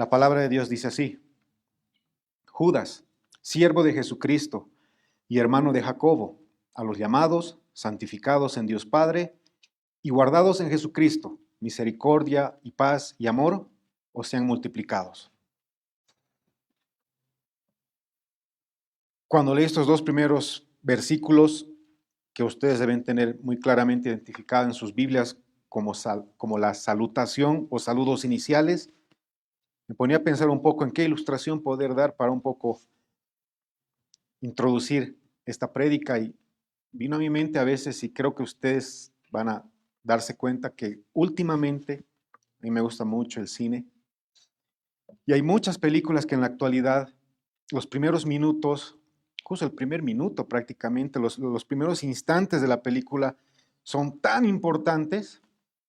La palabra de Dios dice así: Judas, siervo de Jesucristo y hermano de Jacobo, a los llamados, santificados en Dios Padre y guardados en Jesucristo, misericordia y paz y amor os sean multiplicados. Cuando leí estos dos primeros versículos, que ustedes deben tener muy claramente identificado en sus Biblias como la salutación o saludos iniciales, me ponía a pensar un poco en qué ilustración poder dar para un poco introducir esta prédica, y vino a mi mente a veces, y creo que ustedes van a darse cuenta que últimamente a mí me gusta mucho el cine, y hay muchas películas que en la actualidad los primeros minutos, justo el primer minuto prácticamente, los primeros instantes de la película son tan importantes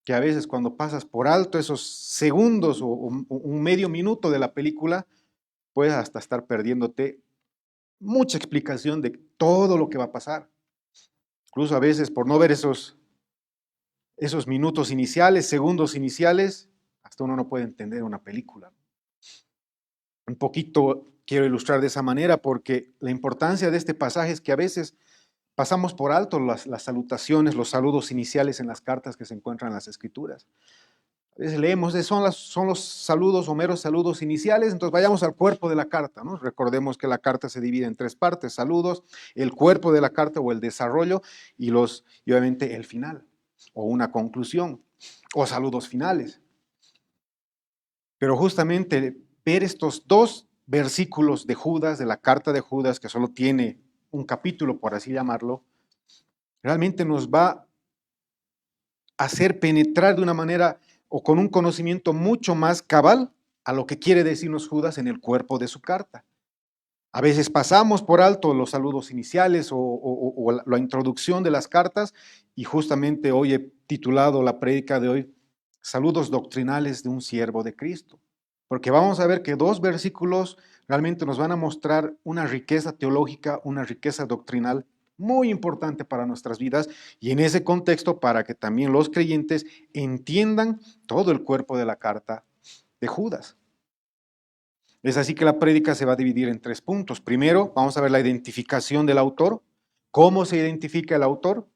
que a veces cuando pasas por alto esos segundos o un medio minuto de la película, puedes hasta estar perdiéndote mucha explicación de todo lo que va a pasar. Incluso a veces por no ver esos minutos iniciales, segundos iniciales, hasta uno no puede entender una película. Un poquito quiero ilustrar de esa manera porque la importancia de este pasaje es que a veces pasamos por alto las salutaciones, los saludos iniciales en las cartas que se encuentran en las Escrituras. A veces leemos, son los saludos o meros saludos iniciales, entonces vayamos al cuerpo de la carta, ¿no? Recordemos que la carta se divide en tres partes: saludos, el cuerpo de la carta o el desarrollo y obviamente el final o una conclusión o saludos finales. Pero justamente ver estos dos versículos de Judas, de la carta de Judas, que solo tiene un capítulo, por así llamarlo, realmente nos va a hacer penetrar de una manera o con un conocimiento mucho más cabal a lo que quiere decirnos Judas en el cuerpo de su carta. A veces pasamos por alto los saludos iniciales o la introducción de las cartas, y justamente hoy he titulado la prédica de hoy Saludos doctrinales de un siervo de Cristo, porque vamos a ver que dos versículos realmente nos van a mostrar una riqueza teológica, una riqueza doctrinal muy importante para nuestras vidas, y en ese contexto para que también los creyentes entiendan todo el cuerpo de la carta de Judas. Es así que la prédica se va a dividir en tres puntos. Primero, vamos a ver la identificación del autor, cómo se identifica el autor.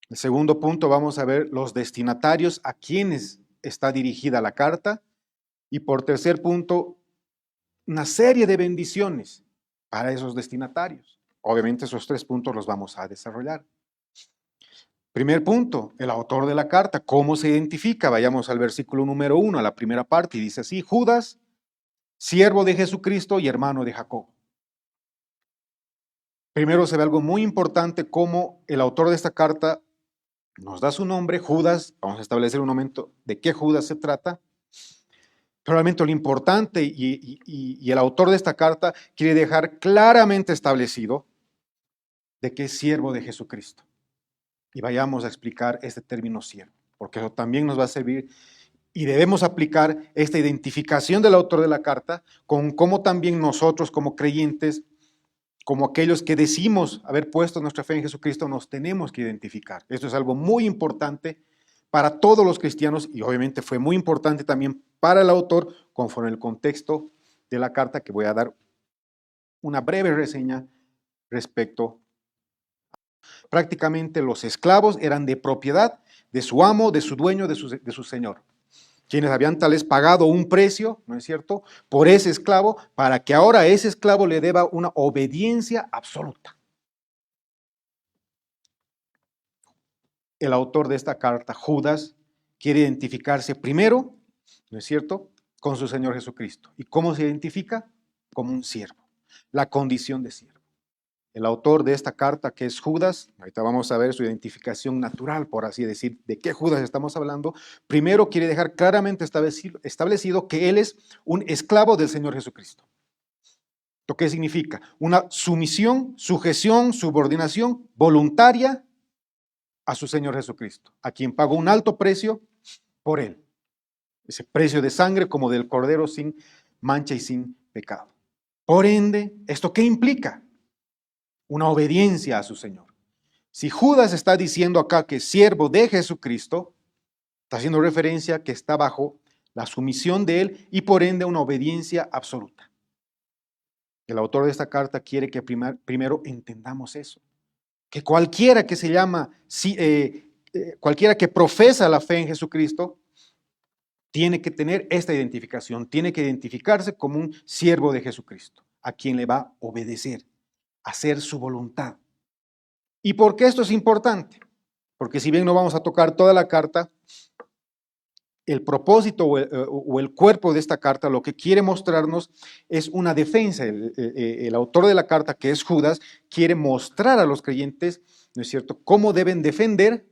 El segundo punto, vamos a ver los destinatarios a quienes está dirigida la carta. Y por tercer punto, una serie de bendiciones para esos destinatarios. Obviamente esos tres puntos los vamos a desarrollar. Primer punto, el autor de la carta, ¿cómo se identifica? Vayamos al versículo número 1, a la primera parte, y dice así: Judas, siervo de Jesucristo y hermano de Jacobo. Primero se ve algo muy importante, como el autor de esta carta nos da su nombre, Judas. Vamos a establecer un momento de qué Judas se trata. Pero realmente lo importante y el autor de esta carta quiere dejar claramente establecido de que es siervo de Jesucristo. Y vayamos a explicar este término siervo, porque eso también nos va a servir, y debemos aplicar esta identificación del autor de la carta con cómo también nosotros como creyentes, como aquellos que decimos haber puesto nuestra fe en Jesucristo, nos tenemos que identificar. Esto es algo muy importante para todos los cristianos, y obviamente fue muy importante también para el autor, conforme el contexto de la carta, que voy a dar una breve reseña respecto. Prácticamente los esclavos eran de propiedad de su amo, de su dueño, de su señor, quienes habían tal vez pagado un precio, ¿no es cierto?, por ese esclavo, para que ahora ese esclavo le deba una obediencia absoluta. El autor de esta carta, Judas, quiere identificarse primero, ¿no es cierto?, con su Señor Jesucristo. ¿Y cómo se identifica? Como un siervo, la condición de siervo. El autor de esta carta, que es Judas, ahorita vamos a ver su identificación natural, por así decir, de qué Judas estamos hablando. Primero quiere dejar claramente establecido que él es un esclavo del Señor Jesucristo. ¿Lo que significa? Una sumisión, sujeción, subordinación voluntaria a su Señor Jesucristo, a quien pagó un alto precio por él. Ese precio de sangre como del cordero sin mancha y sin pecado. Por ende, ¿esto qué implica? Una obediencia a su Señor. Si Judas está diciendo acá que es siervo de Jesucristo, está haciendo referencia que está bajo la sumisión de él y por ende una obediencia absoluta. El autor de esta carta quiere que primero entendamos eso, que cualquiera que se llama, cualquiera que profesa la fe en Jesucristo, tiene que tener esta identificación, tiene que identificarse como un siervo de Jesucristo, a quien le va a obedecer, hacer su voluntad. ¿Y por qué esto es importante? Porque si bien no vamos a tocar toda la carta, el propósito o el cuerpo de esta carta lo que quiere mostrarnos es una defensa. El autor de la carta, que es Judas, quiere mostrar a los creyentes, ¿no es cierto?, cómo deben defender,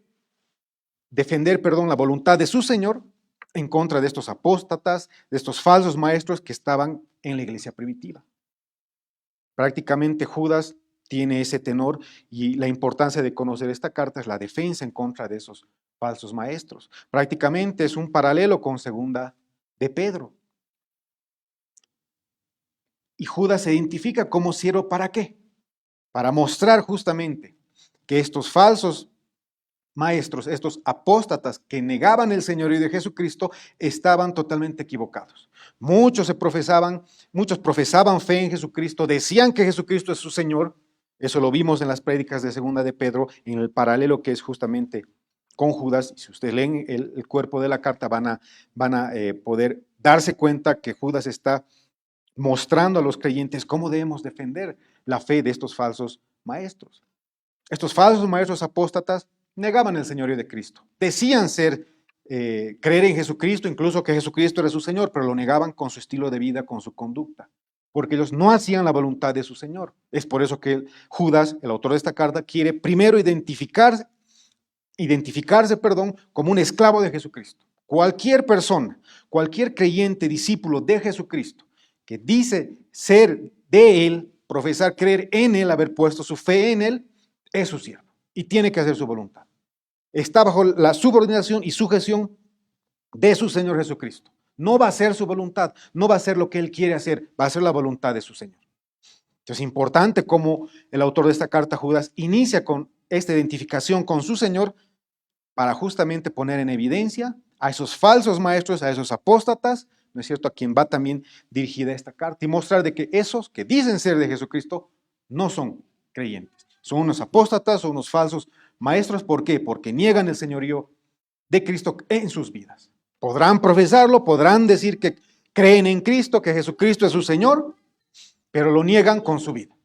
la voluntad de su Señor en contra de estos apóstatas, de estos falsos maestros que estaban en la iglesia primitiva. Prácticamente Judas tiene ese tenor y la importancia de conocer esta carta es la defensa en contra de esos falsos maestros. Prácticamente es un paralelo con segunda de Pedro. Y Judas se identifica como siervo ¿para qué? Para mostrar justamente que estos falsos maestros, estos apóstatas que negaban el señorío de Jesucristo, estaban totalmente equivocados. Muchos profesaban fe en Jesucristo, decían que Jesucristo es su Señor. Eso lo vimos en las prédicas de segunda de Pedro, en el paralelo que es justamente con Judas. Si ustedes leen el cuerpo de la carta, van a poder darse cuenta que Judas está mostrando a los creyentes cómo debemos defender la fe de estos falsos maestros. Estos falsos maestros apóstatas negaban el señorío de Cristo. Decían creer en Jesucristo, incluso que Jesucristo era su Señor, pero lo negaban con su estilo de vida, con su conducta, porque ellos no hacían la voluntad de su Señor. Es por eso que Judas, el autor de esta carta, quiere primero identificarse, como un esclavo de Jesucristo. Cualquier persona, cualquier creyente, discípulo de Jesucristo, que dice ser de Él, profesar creer en Él, haber puesto su fe en Él, es su siervo y tiene que hacer su voluntad. Está bajo la subordinación y sujeción de su Señor Jesucristo. No va a hacer su voluntad, no va a hacer lo que Él quiere hacer, va a hacer la voluntad de su Señor. Entonces es importante cómo el autor de esta carta, Judas, inicia con esta identificación con su Señor para justamente poner en evidencia a esos falsos maestros, a esos apóstatas, ¿no es cierto?, a quien va también dirigida esta carta y mostrar de que esos que dicen ser de Jesucristo no son creyentes. Son unos apóstatas, son unos falsos maestros. ¿Por qué? Porque niegan el señorío de Cristo en sus vidas. Podrán profesarlo, podrán decir que creen en Cristo, que Jesucristo es su Señor, pero lo niegan con su vida.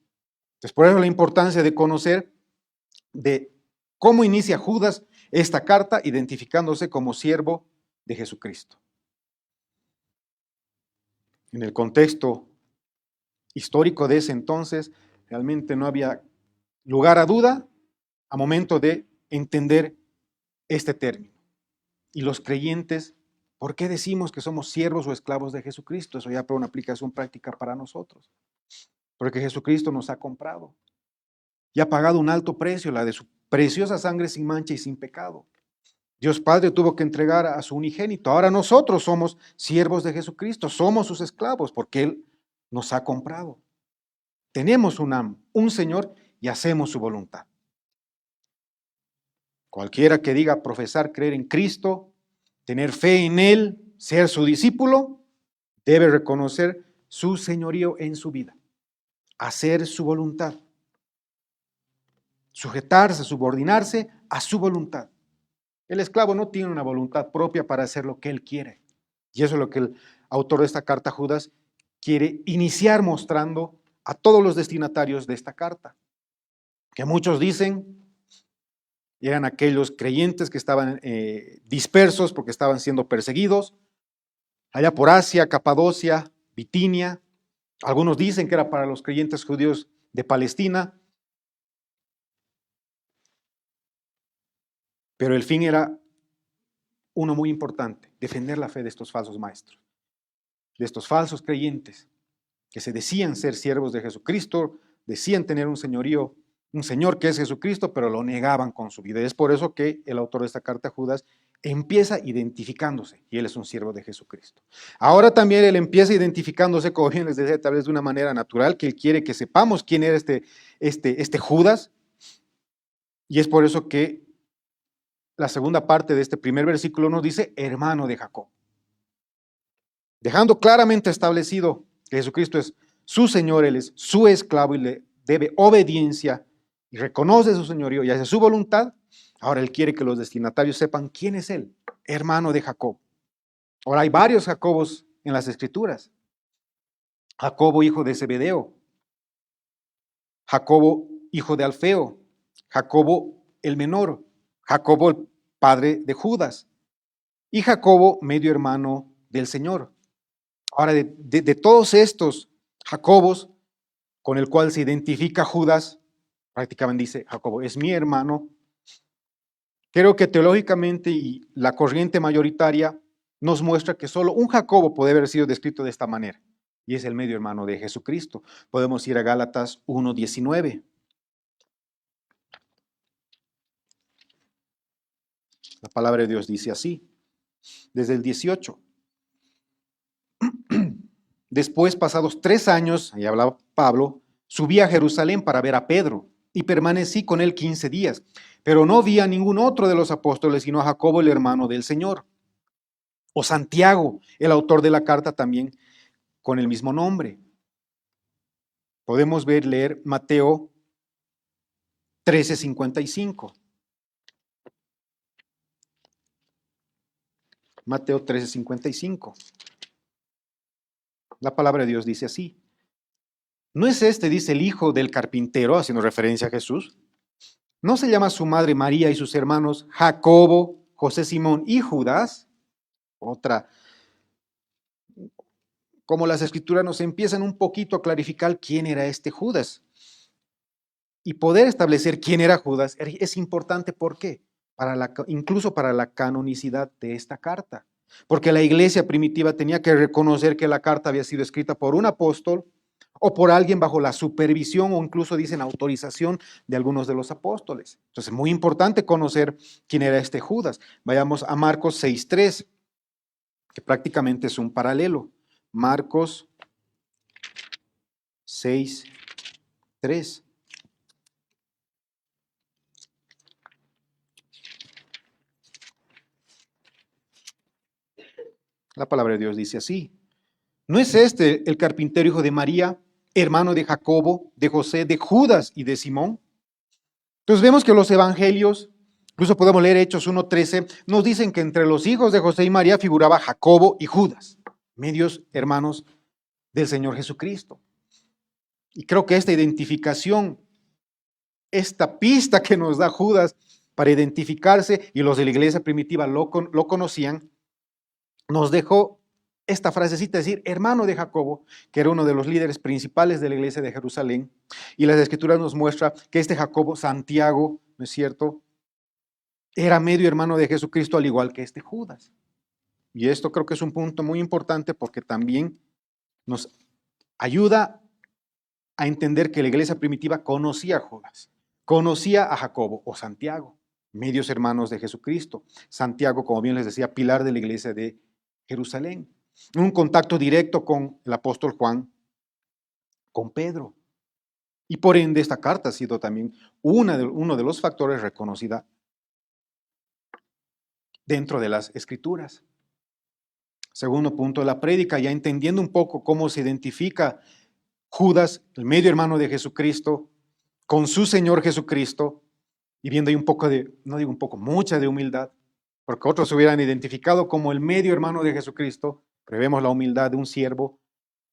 Entonces, por eso la importancia de conocer de cómo inicia Judas esta carta, identificándose como siervo de Jesucristo. En el contexto histórico de ese entonces, realmente no había lugar a duda a momento de entender este término. Y los creyentes, ¿por qué decimos que somos siervos o esclavos de Jesucristo? Eso ya para una aplicación práctica para nosotros. Porque Jesucristo nos ha comprado y ha pagado un alto precio, la de su preciosa sangre sin mancha y sin pecado. Dios Padre tuvo que entregar a su unigénito. Ahora nosotros somos siervos de Jesucristo, somos sus esclavos porque Él nos ha comprado. Tenemos un amo, un Señor, y hacemos su voluntad. Cualquiera que diga profesar creer en Cristo, tener fe en Él, ser su discípulo, debe reconocer su señorío en su vida, hacer su voluntad, sujetarse, subordinarse a su voluntad. El esclavo no tiene una voluntad propia para hacer lo que él quiere. Y eso es lo que el autor de esta carta, Judas, quiere iniciar mostrando a todos los destinatarios de esta carta. Que muchos dicen, eran aquellos creyentes que estaban dispersos porque estaban siendo perseguidos, allá por Asia, Capadocia, Bitinia. Algunos dicen que era para los creyentes judíos de Palestina. Pero el fin era uno muy importante: defender la fe de estos falsos maestros, de estos falsos creyentes que se decían ser siervos de Jesucristo, decían tener un señorío, un Señor que es Jesucristo, pero lo negaban con su vida. Es por eso que el autor de esta carta, Judas, empieza identificándose, y él es un siervo de Jesucristo. Ahora también él empieza identificándose, como bien les decía, tal vez de una manera natural, que él quiere que sepamos quién era este Judas, y es por eso que la segunda parte de este primer versículo nos dice hermano de Jacob. dejando claramente establecido que Jesucristo es su Señor, Él es su esclavo y le debe obediencia y reconoce su señorío y hace su voluntad. Ahora Él quiere que los destinatarios sepan quién es Él, hermano de Jacob. Ahora hay varios Jacobos en las Escrituras. Jacobo, hijo de Zebedeo. Jacobo, hijo de Alfeo. Jacobo, el menor. Jacobo, el padre de Judas. Y Jacobo, medio hermano del Señor. Ahora, de todos estos Jacobos, con el cual se identifica Judas, prácticamente dice, Jacobo es mi hermano. Creo que teológicamente y la corriente mayoritaria nos muestra que solo un Jacobo puede haber sido descrito de esta manera, y es el medio hermano de Jesucristo. Podemos ir a Gálatas 1:19. La palabra de Dios dice así, desde el 18. Después, pasados 3 años, ahí hablaba Pablo, subí a Jerusalén para ver a Pedro y permanecí con él 15 días, pero no vi a ningún otro de los apóstoles, sino a Jacobo, el hermano del Señor, o Santiago, el autor de la carta también con el mismo nombre. Podemos leer Mateo 13:55. Mateo 13:55. La palabra de Dios dice así. ¿No es este, dice, el hijo del carpintero, haciendo referencia a Jesús? ¿No se llama su madre María y sus hermanos Jacobo, José, Simón y Judas? Otra. Como las escrituras nos empiezan un poquito a clarificar quién era este Judas. Y poder establecer quién era Judas es importante, ¿por qué? Incluso para la canonicidad de esta carta. Porque la iglesia primitiva tenía que reconocer que la carta había sido escrita por un apóstol o por alguien bajo la supervisión o incluso dicen autorización de algunos de los apóstoles. Entonces, muy importante conocer quién era este Judas. Vayamos a Marcos 6:3, que prácticamente es un paralelo. Marcos 6:3. La palabra de Dios dice así. ¿No es este el carpintero hijo de María, hermano de Jacobo, de José, de Judas y de Simón? Entonces vemos que los evangelios, incluso podemos leer Hechos 1:13, nos dicen que entre los hijos de José y María figuraba Jacobo y Judas, medios hermanos del Señor Jesucristo. Y creo que esta identificación, esta pista que nos da Judas para identificarse, y los de la iglesia primitiva lo conocían, nos dejó esta frasecita, decir, hermano de Jacobo, que era uno de los líderes principales de la iglesia de Jerusalén, y las escrituras nos muestra que este Jacobo, Santiago, ¿no es cierto?, era medio hermano de Jesucristo, al igual que este Judas. Y esto creo que es un punto muy importante porque también nos ayuda a entender que la iglesia primitiva conocía a Judas, conocía a Jacobo o Santiago, medios hermanos de Jesucristo. Santiago, como bien les decía, pilar de la iglesia de Jerusalén. Un contacto directo con el apóstol Juan, con Pedro. Y por ende esta carta ha sido también uno de los factores reconocida dentro de las escrituras. Segundo punto de la prédica, ya entendiendo un poco cómo se identifica Judas, el medio hermano de Jesucristo, con su Señor Jesucristo, y viendo ahí un poco de, no digo un poco, mucha de humildad, porque otros se hubieran identificado como el medio hermano de Jesucristo, pero vemos la humildad de un siervo,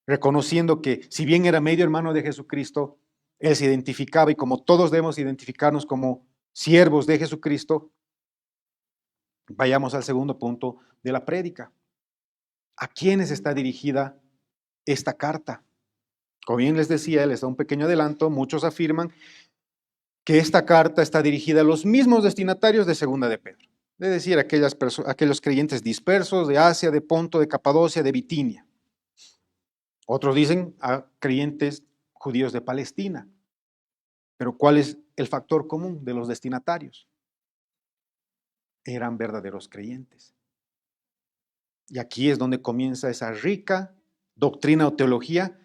reconociendo que si bien era medio hermano de Jesucristo, él se identificaba y como todos debemos identificarnos como siervos de Jesucristo, vayamos al segundo punto de la prédica. ¿A quiénes está dirigida esta carta? Como bien les decía, les da un pequeño adelanto, muchos afirman que esta carta está dirigida a los mismos destinatarios de Segunda de Pedro, es decir, aquellos creyentes dispersos de Asia, de Ponto, de Capadocia, de Bitinia. Otros dicen a creyentes judíos de Palestina. Pero ¿cuál es el factor común de los destinatarios? Eran verdaderos creyentes. Y aquí es donde comienza esa rica doctrina o teología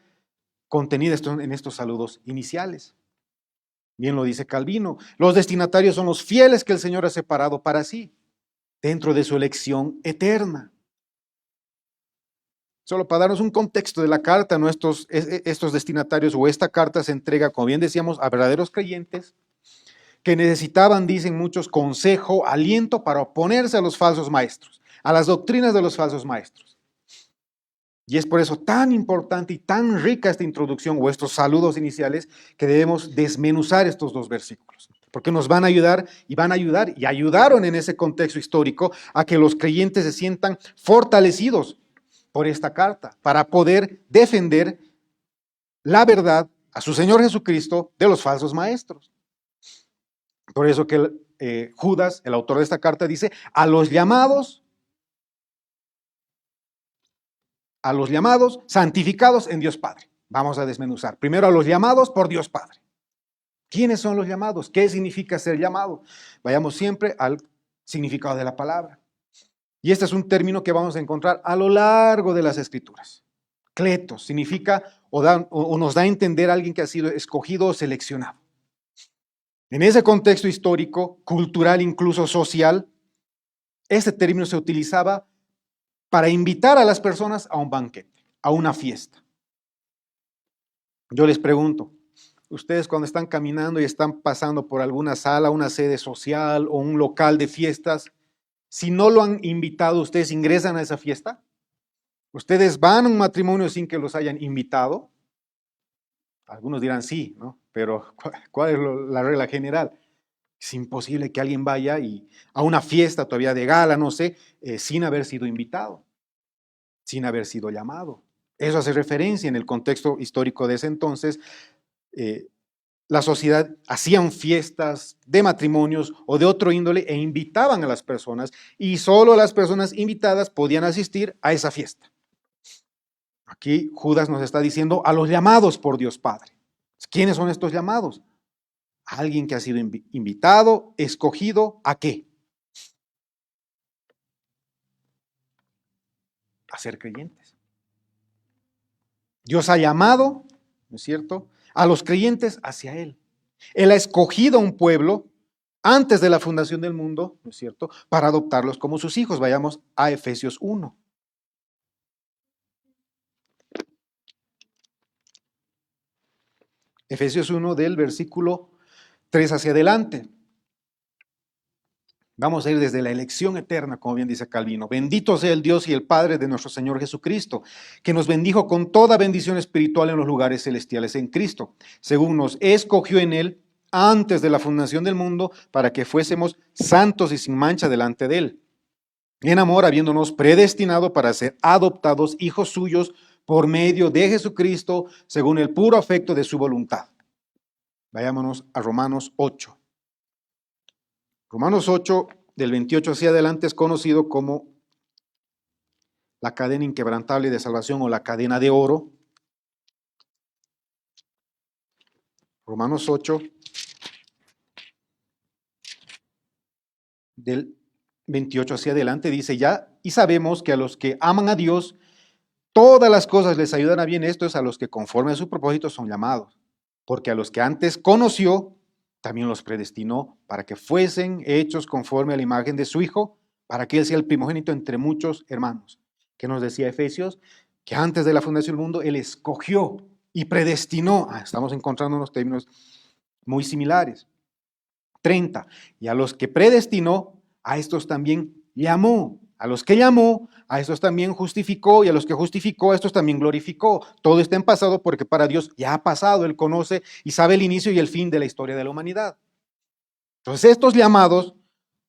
contenida en estos saludos iniciales. Bien lo dice Calvino, los destinatarios son los fieles que el Señor ha separado para sí, dentro de su elección eterna. Solo para darnos un contexto de la carta, estos destinatarios o esta carta se entrega, como bien decíamos, a verdaderos creyentes que necesitaban, dicen muchos, consejo, aliento para oponerse a los falsos maestros, a las doctrinas de los falsos maestros. Y es por eso tan importante y tan rica esta introducción o estos saludos iniciales que debemos desmenuzar estos dos versículos, porque nos van a ayudar y ayudaron en ese contexto histórico a que los creyentes se sientan fortalecidos por esta carta para poder defender la verdad a su Señor Jesucristo de los falsos maestros. Por eso que Judas, el autor de esta carta, dice, a los llamados, santificados en Dios Padre. Vamos a desmenuzar. Primero a los llamados por Dios Padre. ¿Quiénes son los llamados? ¿Qué significa ser llamado? Vayamos siempre al significado de la palabra. Y este es un término que vamos a encontrar a lo largo de las Escrituras. Kletos significa o nos da a entender a alguien que ha sido escogido o seleccionado. En ese contexto histórico, cultural, incluso social, este término se utilizaba para invitar a las personas a un banquete, a una fiesta. Yo les pregunto, ustedes cuando están caminando y están pasando por alguna sala, una sede social o un local de fiestas, si no lo han invitado, ¿ustedes ingresan a esa fiesta? ¿Ustedes van a un matrimonio sin que los hayan invitado? Algunos dirán sí, ¿no? Pero ¿cuál es la regla general? Es imposible que alguien vaya a una fiesta todavía de gala, no sé, sin haber sido invitado, sin haber sido llamado. Eso hace referencia en el contexto histórico de ese entonces. La sociedad hacían fiestas de matrimonios o de otro índole e invitaban a las personas y solo las personas invitadas podían asistir a esa fiesta. Aquí Judas nos está diciendo a los llamados por Dios Padre. ¿Quiénes son estos llamados? Alguien que ha sido invitado, escogido, ¿a qué? A ser creyentes. Dios ha llamado, ¿no es cierto?, a los creyentes hacia Él. Él ha escogido a un pueblo antes de la fundación del mundo, ¿no es cierto?, para adoptarlos como sus hijos. Vayamos a Efesios 1. Efesios 1 del versículo 3 hacia adelante. Vamos a ir desde la elección eterna, como bien dice Calvino. Bendito sea el Dios y el Padre de nuestro Señor Jesucristo, que nos bendijo con toda bendición espiritual en los lugares celestiales en Cristo, según nos escogió en Él antes de la fundación del mundo, para que fuésemos santos y sin mancha delante de Él. En amor, habiéndonos predestinado para ser adoptados hijos suyos por medio de Jesucristo, según el puro afecto de su voluntad. Vayámonos a Romanos 8. Romanos 8, del 28 hacia adelante, es conocido como la cadena inquebrantable de salvación o la cadena de oro. Romanos 8, del 28 hacia adelante, dice ya, y sabemos que a los que aman a Dios, todas las cosas les ayudan a bien. Esto es a los que conforme a su propósito son llamados, porque a los que antes conoció, también los predestinó para que fuesen hechos conforme a la imagen de su Hijo, para que Él sea el primogénito entre muchos hermanos. ¿Qué nos decía Efesios? Que antes de la fundación del mundo Él escogió y predestinó. Estamos encontrando unos términos muy similares. 30. Y a los que predestinó, a estos también llamó. A los que llamó, a estos también justificó, y a los que justificó, a estos también glorificó. Todo está en pasado porque para Dios ya ha pasado. Él conoce y sabe el inicio y el fin de la historia de la humanidad. Entonces estos llamados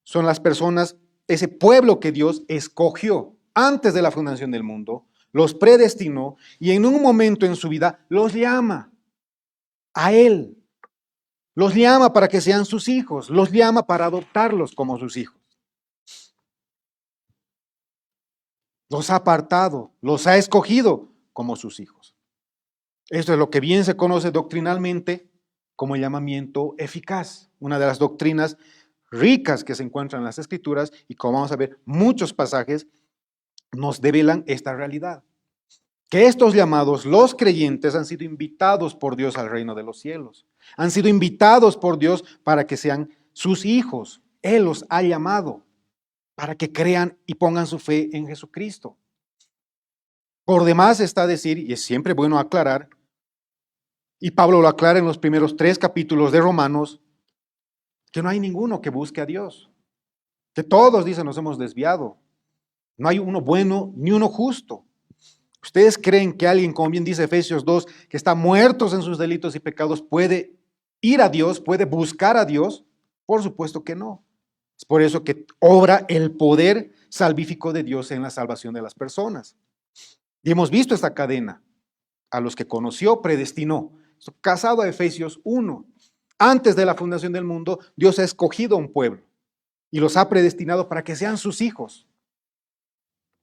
son las personas, ese pueblo que Dios escogió antes de la fundación del mundo, los predestinó y en un momento en su vida los llama a Él. Los llama para que sean sus hijos, los llama para adoptarlos como sus hijos. Los ha apartado, los ha escogido como sus hijos. Esto es lo que bien se conoce doctrinalmente como el llamamiento eficaz, una de las doctrinas ricas que se encuentran en las Escrituras, y como vamos a ver, muchos pasajes nos develan esta realidad. Que estos llamados, los creyentes, han sido invitados por Dios al reino de los cielos. Han sido invitados por Dios para que sean sus hijos. Él los ha llamado para que crean y pongan su fe en Jesucristo. Por demás está decir, y es siempre bueno aclarar, y Pablo lo aclara en los primeros 3 capítulos de Romanos, que no hay ninguno que busque a Dios, que todos, dicen, nos hemos desviado. No hay uno bueno ni uno justo. ¿Ustedes creen que alguien, como bien dice Efesios 2, que está muertos en sus delitos y pecados, puede ir a Dios, puede buscar a Dios? Por supuesto que no. Es por eso que obra el poder salvífico de Dios en la salvación de las personas. Y hemos visto esta cadena. A los que conoció, predestinó. Casado a Efesios 1. Antes de la fundación del mundo, Dios ha escogido a un pueblo y los ha predestinado para que sean sus hijos.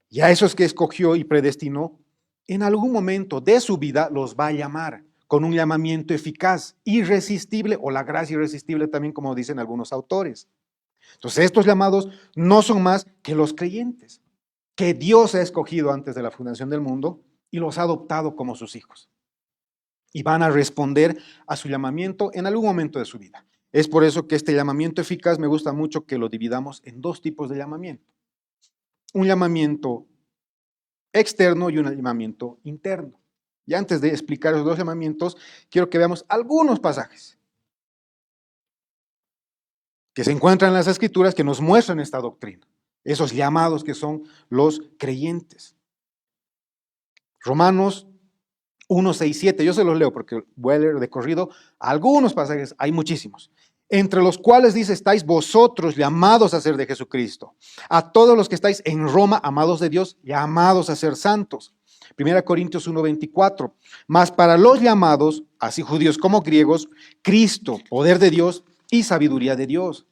Y a esos que escogió y predestinó, en algún momento de su vida los va a llamar con un llamamiento eficaz, irresistible, o la gracia irresistible también, como dicen algunos autores. Entonces, estos llamados no son más que los creyentes, que Dios ha escogido antes de la fundación del mundo y los ha adoptado como sus hijos. Y van a responder a su llamamiento en algún momento de su vida. Es por eso que este llamamiento eficaz me gusta mucho que lo dividamos en 2 tipos de llamamiento. Un llamamiento externo y un llamamiento interno. Y antes de explicar los 2 llamamientos, quiero que veamos algunos pasajes que se encuentran en las Escrituras que nos muestran esta doctrina, esos llamados que son los creyentes. Romanos 1, 6, 7, yo se los leo porque voy a leer de corrido algunos pasajes, hay muchísimos, entre los cuales dice, estáis vosotros llamados a ser de Jesucristo, a todos los que estáis en Roma, amados de Dios, llamados a ser santos. 1 Corintios 1, 24, mas para los llamados, así judíos como griegos, Cristo, poder de Dios y sabiduría de Dios.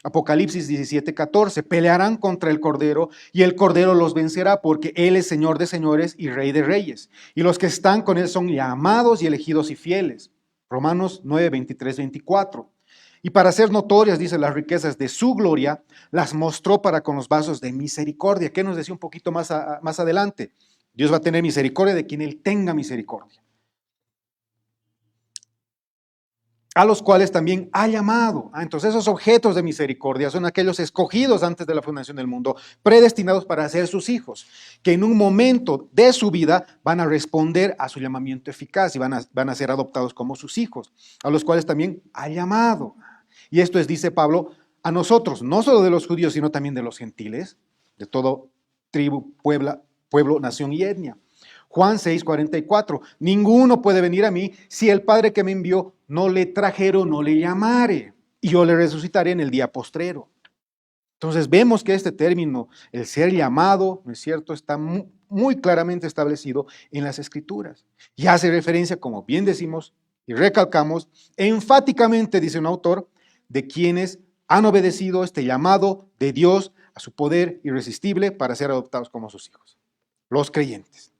Apocalipsis 17, 14, pelearán contra el Cordero y el Cordero los vencerá porque Él es Señor de señores y Rey de reyes. Y los que están con Él son llamados y elegidos y fieles. Romanos 9, 23, 24. Y para ser notorias, dice, las riquezas de su gloria, las mostró para con los vasos de misericordia. ¿Qué nos decía un poquito más adelante? Dios va a tener misericordia de quien Él tenga misericordia. A los cuales también ha llamado. Entonces esos objetos de misericordia son aquellos escogidos antes de la fundación del mundo, predestinados para ser sus hijos, que en un momento de su vida van a responder a su llamamiento eficaz y van a ser adoptados como sus hijos, a los cuales también ha llamado. Y esto es, dice Pablo, a nosotros, no solo de los judíos, sino también de los gentiles, de todo tribu, pueblo, nación y etnia. Juan 6, 44, ninguno puede venir a mí si el Padre que me envió no le trajere o no le llamare, y yo le resucitaré en el día postrero. Entonces vemos que este término, el ser llamado, ¿no es cierto?, está muy claramente establecido en las Escrituras. Y hace referencia, como bien decimos y recalcamos, enfáticamente, dice un autor, de quienes han obedecido este llamado de Dios a su poder irresistible para ser adoptados como sus hijos. Los creyentes,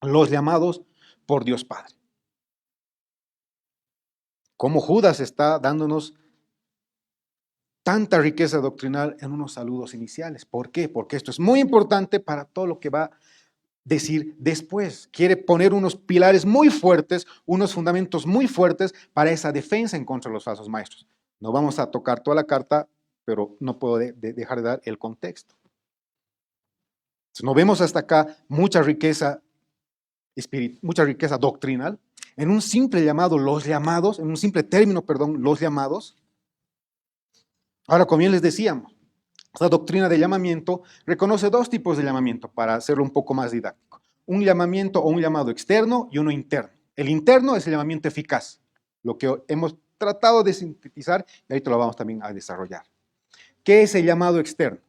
los llamados por Dios Padre. Como Judas está dándonos tanta riqueza doctrinal en unos saludos iniciales. ¿Por qué? Porque esto es muy importante para todo lo que va a decir después. Quiere poner unos pilares muy fuertes, unos fundamentos muy fuertes para esa defensa en contra de los falsos maestros. No vamos a tocar toda la carta, pero no puedo dejar de dar el contexto. Entonces, no vemos hasta acá mucha riqueza doctrinal, en un simple llamado, los llamados, en un simple término, perdón, los llamados. Ahora, como bien les decíamos, esta doctrina de llamamiento reconoce 2 tipos de llamamiento, para hacerlo un poco más didáctico. Un llamamiento o un llamado externo y uno interno. El interno es el llamamiento eficaz, lo que hemos tratado de sintetizar y ahorita lo vamos también a desarrollar. ¿Qué es el llamado externo?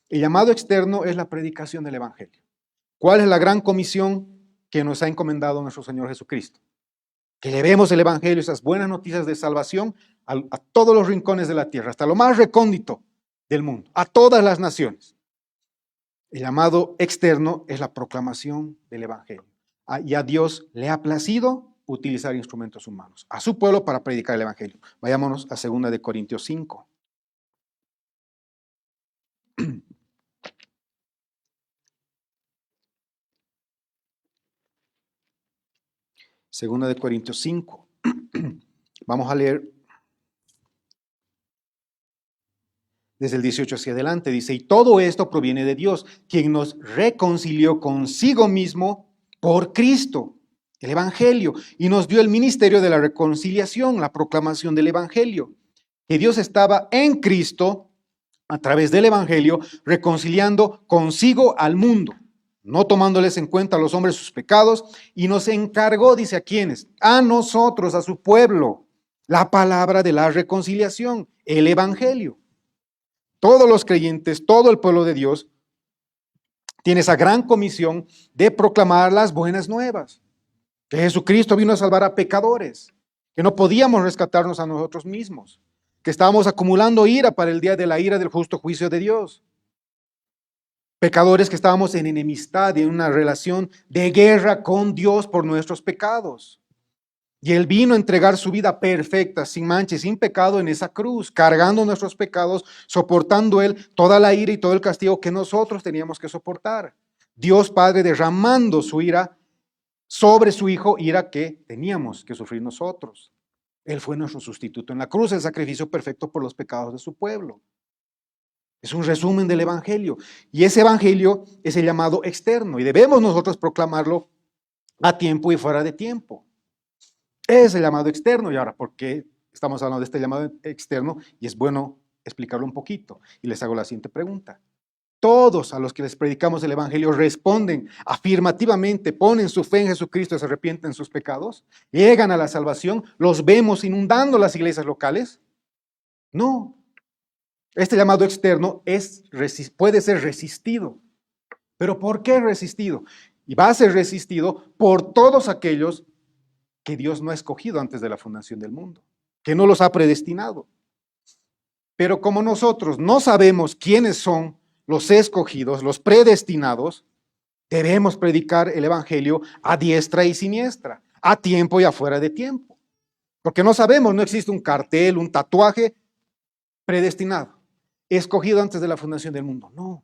El llamado externo es la predicación del Evangelio. ¿Cuál es la gran comisión que nos ha encomendado nuestro Señor Jesucristo? Que llevemos el Evangelio, esas buenas noticias de salvación a todos los rincones de la tierra, hasta lo más recóndito del mundo, a todas las naciones. El llamado externo es la proclamación del Evangelio. Y a Dios le ha placido utilizar instrumentos humanos, a su pueblo para predicar el Evangelio. Vayámonos a 2 Corintios 5. Segunda de Corintios 5. Vamos a leer desde el 18 hacia adelante, dice, y todo esto proviene de Dios, quien nos reconcilió consigo mismo por Cristo, el Evangelio, y nos dio el ministerio de la reconciliación, la proclamación del Evangelio, que Dios estaba en Cristo, a través del Evangelio, reconciliando consigo al mundo, no tomándoles en cuenta a los hombres sus pecados, y nos encargó, dice, ¿a quiénes? A nosotros, a su pueblo, la palabra de la reconciliación, el Evangelio. Todos los creyentes, todo el pueblo de Dios, tiene esa gran comisión de proclamar las buenas nuevas. Que Jesucristo vino a salvar a pecadores, que no podíamos rescatarnos a nosotros mismos, que estábamos acumulando ira para el día de la ira del justo juicio de Dios. Pecadores que estábamos en enemistad, en una relación de guerra con Dios por nuestros pecados. Y Él vino a entregar su vida perfecta, sin mancha, sin pecado en esa cruz, cargando nuestros pecados, soportando Él toda la ira y todo el castigo que nosotros teníamos que soportar. Dios Padre derramando su ira sobre su Hijo, ira que teníamos que sufrir nosotros. Él fue nuestro sustituto en la cruz, el sacrificio perfecto por los pecados de su pueblo. Es un resumen del Evangelio. Y ese Evangelio es el llamado externo y debemos nosotros proclamarlo a tiempo y fuera de tiempo. Es el llamado externo. Y ahora, ¿por qué estamos hablando de este llamado externo? Y es bueno explicarlo un poquito. Y les hago la siguiente pregunta. Todos a los que les predicamos el Evangelio responden afirmativamente, ponen su fe en Jesucristo y se arrepienten de sus pecados, llegan a la salvación, los vemos inundando las iglesias locales. No. Este llamado externo puede ser resistido. ¿Pero por qué resistido? Y va a ser resistido por todos aquellos que Dios no ha escogido antes de la fundación del mundo, que no los ha predestinado. Pero como nosotros no sabemos quiénes son los escogidos, los predestinados, debemos predicar el Evangelio a diestra y siniestra, a tiempo y afuera de tiempo. Porque no sabemos, no existe un cartel, un tatuaje predestinado, escogido antes de la fundación del mundo. No.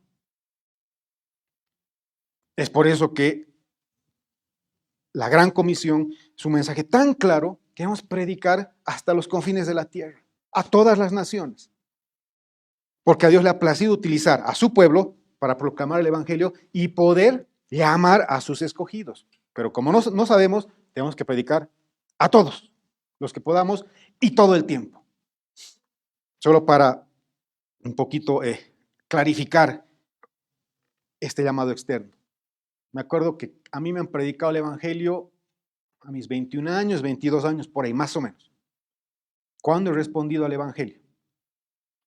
Es por eso que la gran comisión es un mensaje tan claro que debemos predicar hasta los confines de la tierra, a todas las naciones. Porque a Dios le ha placido utilizar a su pueblo para proclamar el Evangelio y poder llamar a sus escogidos. Pero como no sabemos, tenemos que predicar a todos los que podamos y todo el tiempo. Solo para un poquito clarificar este llamado externo. Me acuerdo que a mí me han predicado el Evangelio a mis 21 años, 22 años, por ahí más o menos. ¿Cuándo he respondido al Evangelio?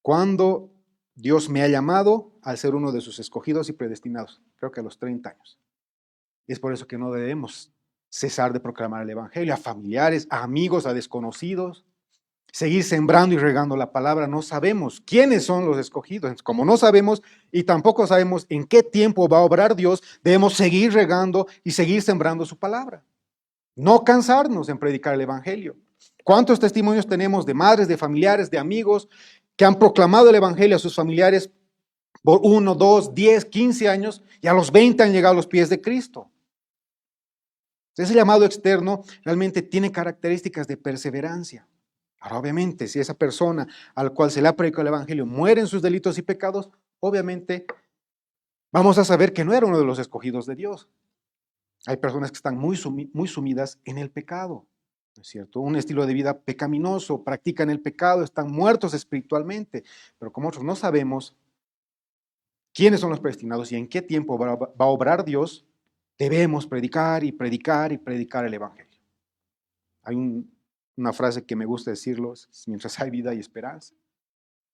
¿Cuándo Dios me ha llamado al ser uno de sus escogidos y predestinados? Creo que a los 30 años. Es por eso que no debemos cesar de proclamar el Evangelio a familiares, a amigos, a desconocidos. Seguir sembrando y regando la palabra. No sabemos quiénes son los escogidos. Como no sabemos y tampoco sabemos en qué tiempo va a obrar Dios, debemos seguir regando y seguir sembrando su palabra. No cansarnos en predicar el Evangelio. ¿Cuántos testimonios tenemos de madres, de familiares, de amigos que han proclamado el Evangelio a sus familiares por 1, 2, 10, 15 años y a los 20 han llegado a los pies de Cristo? Ese llamado externo realmente tiene características de perseverancia. Ahora, obviamente, si esa persona al cual se le ha predicado el Evangelio muere en sus delitos y pecados, obviamente vamos a saber que no era uno de los escogidos de Dios. Hay personas que están muy sumidas en el pecado, ¿no es cierto? Un estilo de vida pecaminoso, practican el pecado, están muertos espiritualmente, pero como nosotros no sabemos quiénes son los predestinados y en qué tiempo va a obrar Dios, debemos predicar y predicar y predicar el Evangelio. Hay una frase que me gusta decirlo, mientras hay vida y esperanza.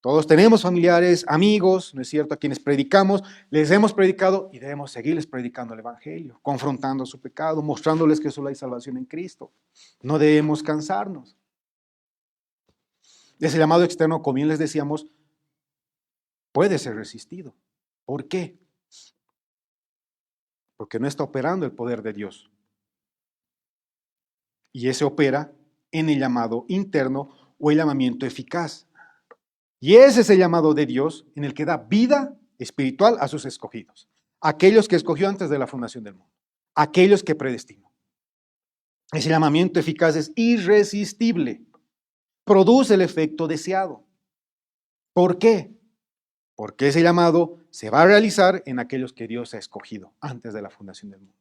Todos tenemos familiares, amigos, ¿no es cierto?, a quienes predicamos, les hemos predicado y debemos seguirles predicando el Evangelio, confrontando su pecado, mostrándoles que solo hay salvación en Cristo. No debemos cansarnos. Ese llamado externo, como bien les decíamos, puede ser resistido. ¿Por qué? Porque no está operando el poder de Dios. Y ese opera en el llamado interno o el llamamiento eficaz. Y ese es el llamado de Dios en el que da vida espiritual a sus escogidos. Aquellos que escogió antes de la fundación del mundo. Aquellos que predestinó. Ese llamamiento eficaz es irresistible. Produce el efecto deseado. ¿Por qué? Porque ese llamado se va a realizar en aquellos que Dios ha escogido antes de la fundación del mundo.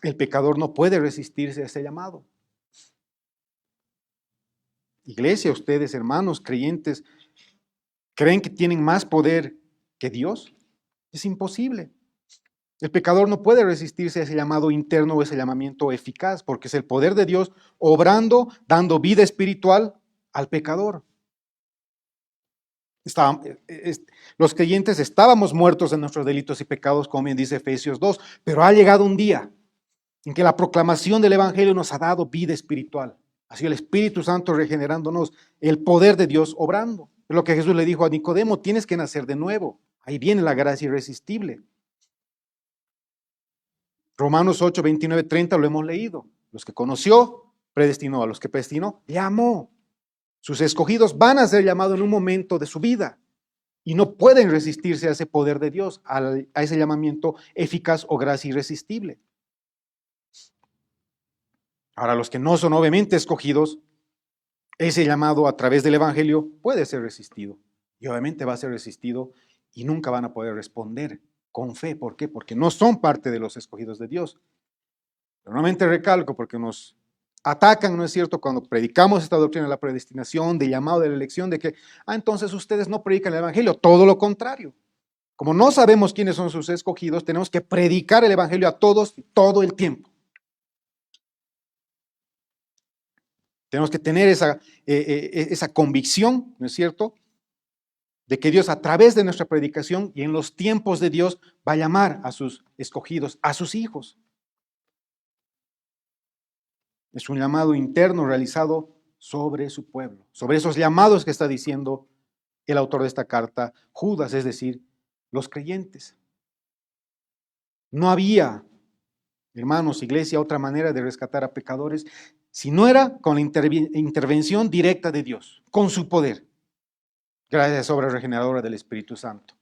El pecador no puede resistirse a ese llamado. Iglesia, ustedes, hermanos, creyentes, ¿creen que tienen más poder que Dios? Es imposible. El pecador no puede resistirse a ese llamado interno o ese llamamiento eficaz, porque es el poder de Dios obrando, dando vida espiritual al pecador. Los creyentes estábamos muertos en nuestros delitos y pecados, como bien dice Efesios 2, pero ha llegado un día en que la proclamación del Evangelio nos ha dado vida espiritual. Ha sido el Espíritu Santo regenerándonos, el poder de Dios obrando. Es lo que Jesús le dijo a Nicodemo: tienes que nacer de nuevo. Ahí viene la gracia irresistible. Romanos 8, 29, 30 lo hemos leído. Los que conoció, predestinó. A los que predestinó, llamó. Sus escogidos van a ser llamados en un momento de su vida y no pueden resistirse a ese poder de Dios, a ese llamamiento eficaz o gracia irresistible. Ahora, los que no son obviamente escogidos, ese llamado a través del Evangelio puede ser resistido. Y obviamente va a ser resistido y nunca van a poder responder con fe. ¿Por qué? Porque no son parte de los escogidos de Dios. Pero nuevamente recalco, porque nos atacan, ¿no es cierto?, cuando predicamos esta doctrina de la predestinación, de llamado de la elección, de que, entonces ustedes no predican el Evangelio. Todo lo contrario. Como no sabemos quiénes son sus escogidos, tenemos que predicar el Evangelio a todos todo el tiempo. Tenemos que tener esa convicción, ¿no es cierto?, de que Dios a través de nuestra predicación y en los tiempos de Dios va a llamar a sus escogidos, a sus hijos. Es un llamado interno realizado sobre su pueblo, sobre esos llamados que está diciendo el autor de esta carta, Judas, es decir, los creyentes. No había, hermanos, iglesia, otra manera de rescatar a pecadores si no era con la intervención directa de Dios, con su poder, gracias a la obra regeneradora del Espíritu Santo.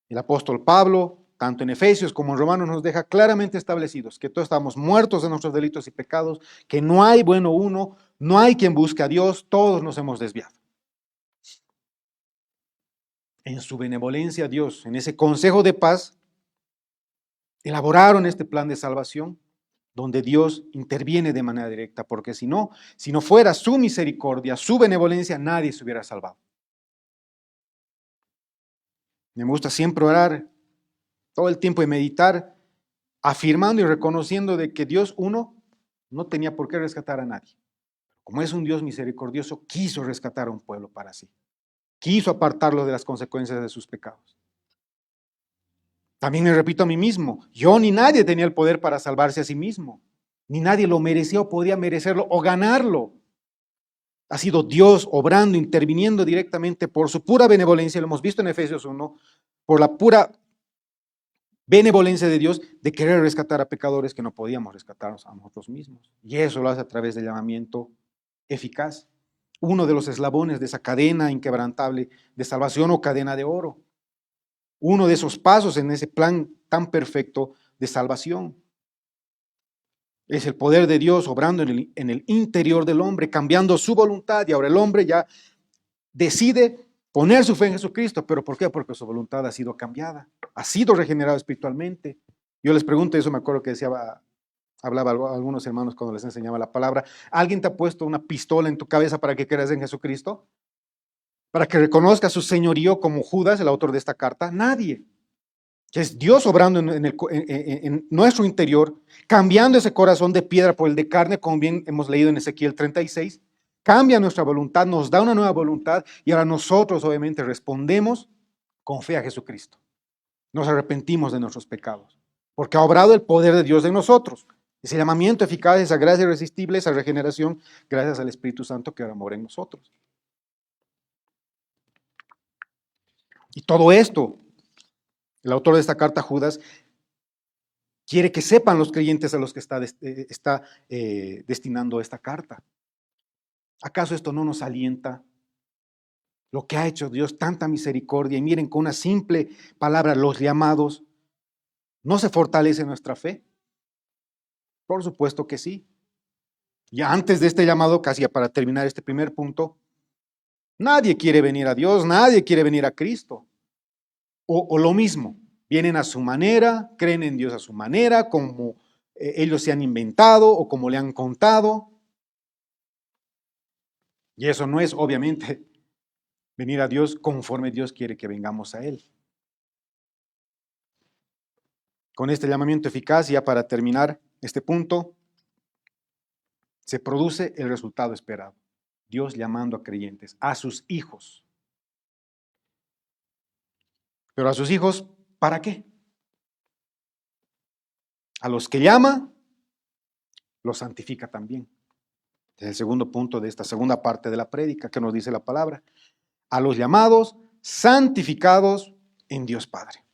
El apóstol Pablo, tanto en Efesios como en Romanos, nos deja claramente establecidos que todos estamos muertos de nuestros delitos y pecados, que no hay bueno uno, no hay quien busque a Dios, todos nos hemos desviado. En su benevolencia, Dios, en ese consejo de paz, elaboraron este plan de salvación, donde Dios interviene de manera directa, porque si no fuera su misericordia, su benevolencia, nadie se hubiera salvado. Me gusta siempre orar todo el tiempo y meditar, afirmando y reconociendo de que Dios, uno, no tenía por qué rescatar a nadie. Como es un Dios misericordioso, quiso rescatar a un pueblo para sí. Quiso apartarlo de las consecuencias de sus pecados. También me repito a mí mismo, yo ni nadie tenía el poder para salvarse a sí mismo. Ni nadie lo merecía o podía merecerlo o ganarlo. Ha sido Dios obrando, interviniendo directamente por su pura benevolencia, lo hemos visto en Efesios 1, por la pura benevolencia de Dios de querer rescatar a pecadores que no podíamos rescatarnos a nosotros mismos. Y eso lo hace a través del llamamiento eficaz. Uno de los eslabones de esa cadena inquebrantable de salvación o cadena de oro. Uno de esos pasos en ese plan tan perfecto de salvación. Es el poder de Dios obrando en el interior del hombre, cambiando su voluntad, y ahora el hombre ya decide poner su fe en Jesucristo. ¿Pero por qué? Porque su voluntad ha sido cambiada, ha sido regenerado espiritualmente. Yo les pregunto, eso me acuerdo que hablaba a algunos hermanos cuando les enseñaba la palabra, ¿alguien te ha puesto una pistola en tu cabeza para que creas en Jesucristo? ¿Para que reconozcas su señorío como Judas, el autor de esta carta? Nadie. Que es Dios obrando en nuestro interior, cambiando ese corazón de piedra por el de carne, como bien hemos leído en Ezequiel 36, cambia nuestra voluntad, nos da una nueva voluntad, y ahora nosotros obviamente respondemos con fe a Jesucristo. Nos arrepentimos de nuestros pecados, porque ha obrado el poder de Dios en nosotros. Ese llamamiento eficaz, esa gracia irresistible, esa regeneración, gracias al Espíritu Santo que ahora mora en nosotros. Y todo esto, el autor de esta carta, Judas, quiere que sepan los creyentes a los que está destinando esta carta. ¿Acaso esto no nos alienta? Lo que ha hecho Dios, tanta misericordia, y miren, con una simple palabra, los llamados, ¿no se fortalece nuestra fe? Por supuesto que sí. Ya antes de este llamado, casi para terminar este primer punto, Nadie quiere venir a Dios, nadie quiere venir a Cristo. O lo mismo, vienen a su manera, creen en Dios a su manera, como ellos se han inventado o como le han contado. Y eso no es, obviamente, venir a Dios conforme Dios quiere que vengamos a Él. Con este llamamiento eficaz, ya para terminar este punto, se produce el resultado esperado. Dios llamando a creyentes, a sus hijos. Pero a sus hijos, ¿para qué? A los que llama, los santifica también. Es el segundo punto de esta segunda parte de la prédica que nos dice la palabra. A los llamados, santificados en Dios Padre.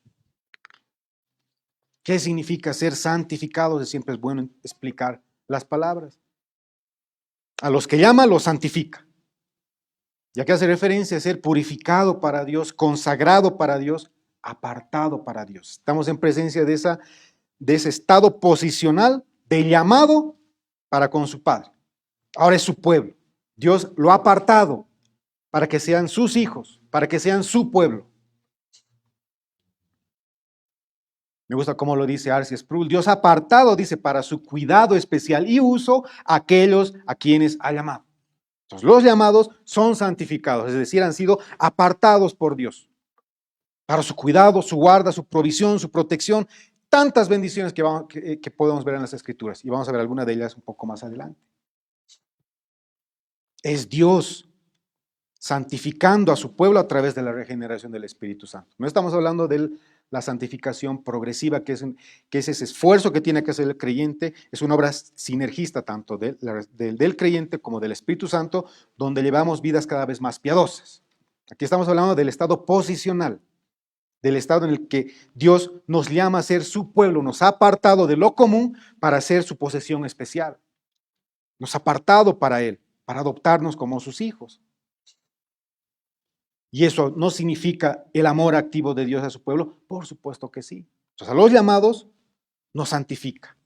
¿Qué significa ser santificados? Siempre es bueno explicar las palabras. A los que llama, los santifica. Ya que hace referencia a ser purificado para Dios, consagrado para Dios, apartado para Dios. Estamos en presencia de ese estado posicional de llamado para con su Padre. Ahora es su pueblo. Dios lo ha apartado para que sean sus hijos, para que sean su pueblo. Me gusta cómo lo dice R.C. Sproul. Dios ha apartado, dice, para su cuidado especial y uso a aquellos a quienes ha llamado. Entonces, los llamados son santificados, es decir, han sido apartados por Dios para su cuidado, su guarda, su provisión, su protección. Tantas bendiciones que podemos ver en las Escrituras. Y vamos a ver algunas de ellas un poco más adelante. Es Dios santificando a su pueblo a través de la regeneración del Espíritu Santo. No estamos hablando de la santificación progresiva, que es ese esfuerzo que tiene que hacer el creyente. Es una obra sinergista tanto del creyente como del Espíritu Santo, donde llevamos vidas cada vez más piadosas. Aquí estamos hablando del estado posicional, del estado en el que Dios nos llama a ser su pueblo, nos ha apartado de lo común para ser su posesión especial. Nos ha apartado para Él, para adoptarnos como sus hijos. ¿Y eso no significa el amor activo de Dios a su pueblo? Por supuesto que sí. Entonces, a los llamados nos santifica.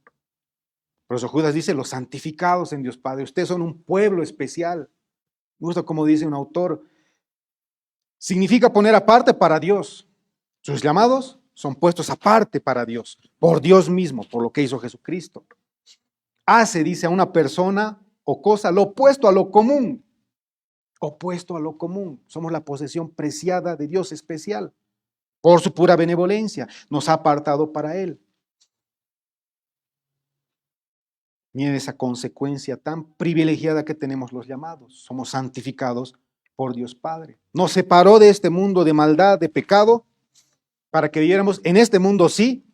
Por eso Judas dice, los santificados en Dios Padre, ustedes son un pueblo especial. Me gusta como dice un autor, significa poner aparte para Dios. Sus llamados son puestos aparte para Dios, por Dios mismo, por lo que hizo Jesucristo. Hace, dice, a una persona o cosa lo opuesto a lo común. Opuesto a lo común. Somos la posesión preciada de Dios especial. Por su pura benevolencia, nos ha apartado para Él. Miren esa consecuencia tan privilegiada que tenemos los llamados. Somos santificados por Dios Padre. Nos separó de este mundo de maldad, de pecado, para que viéramos en este mundo sí,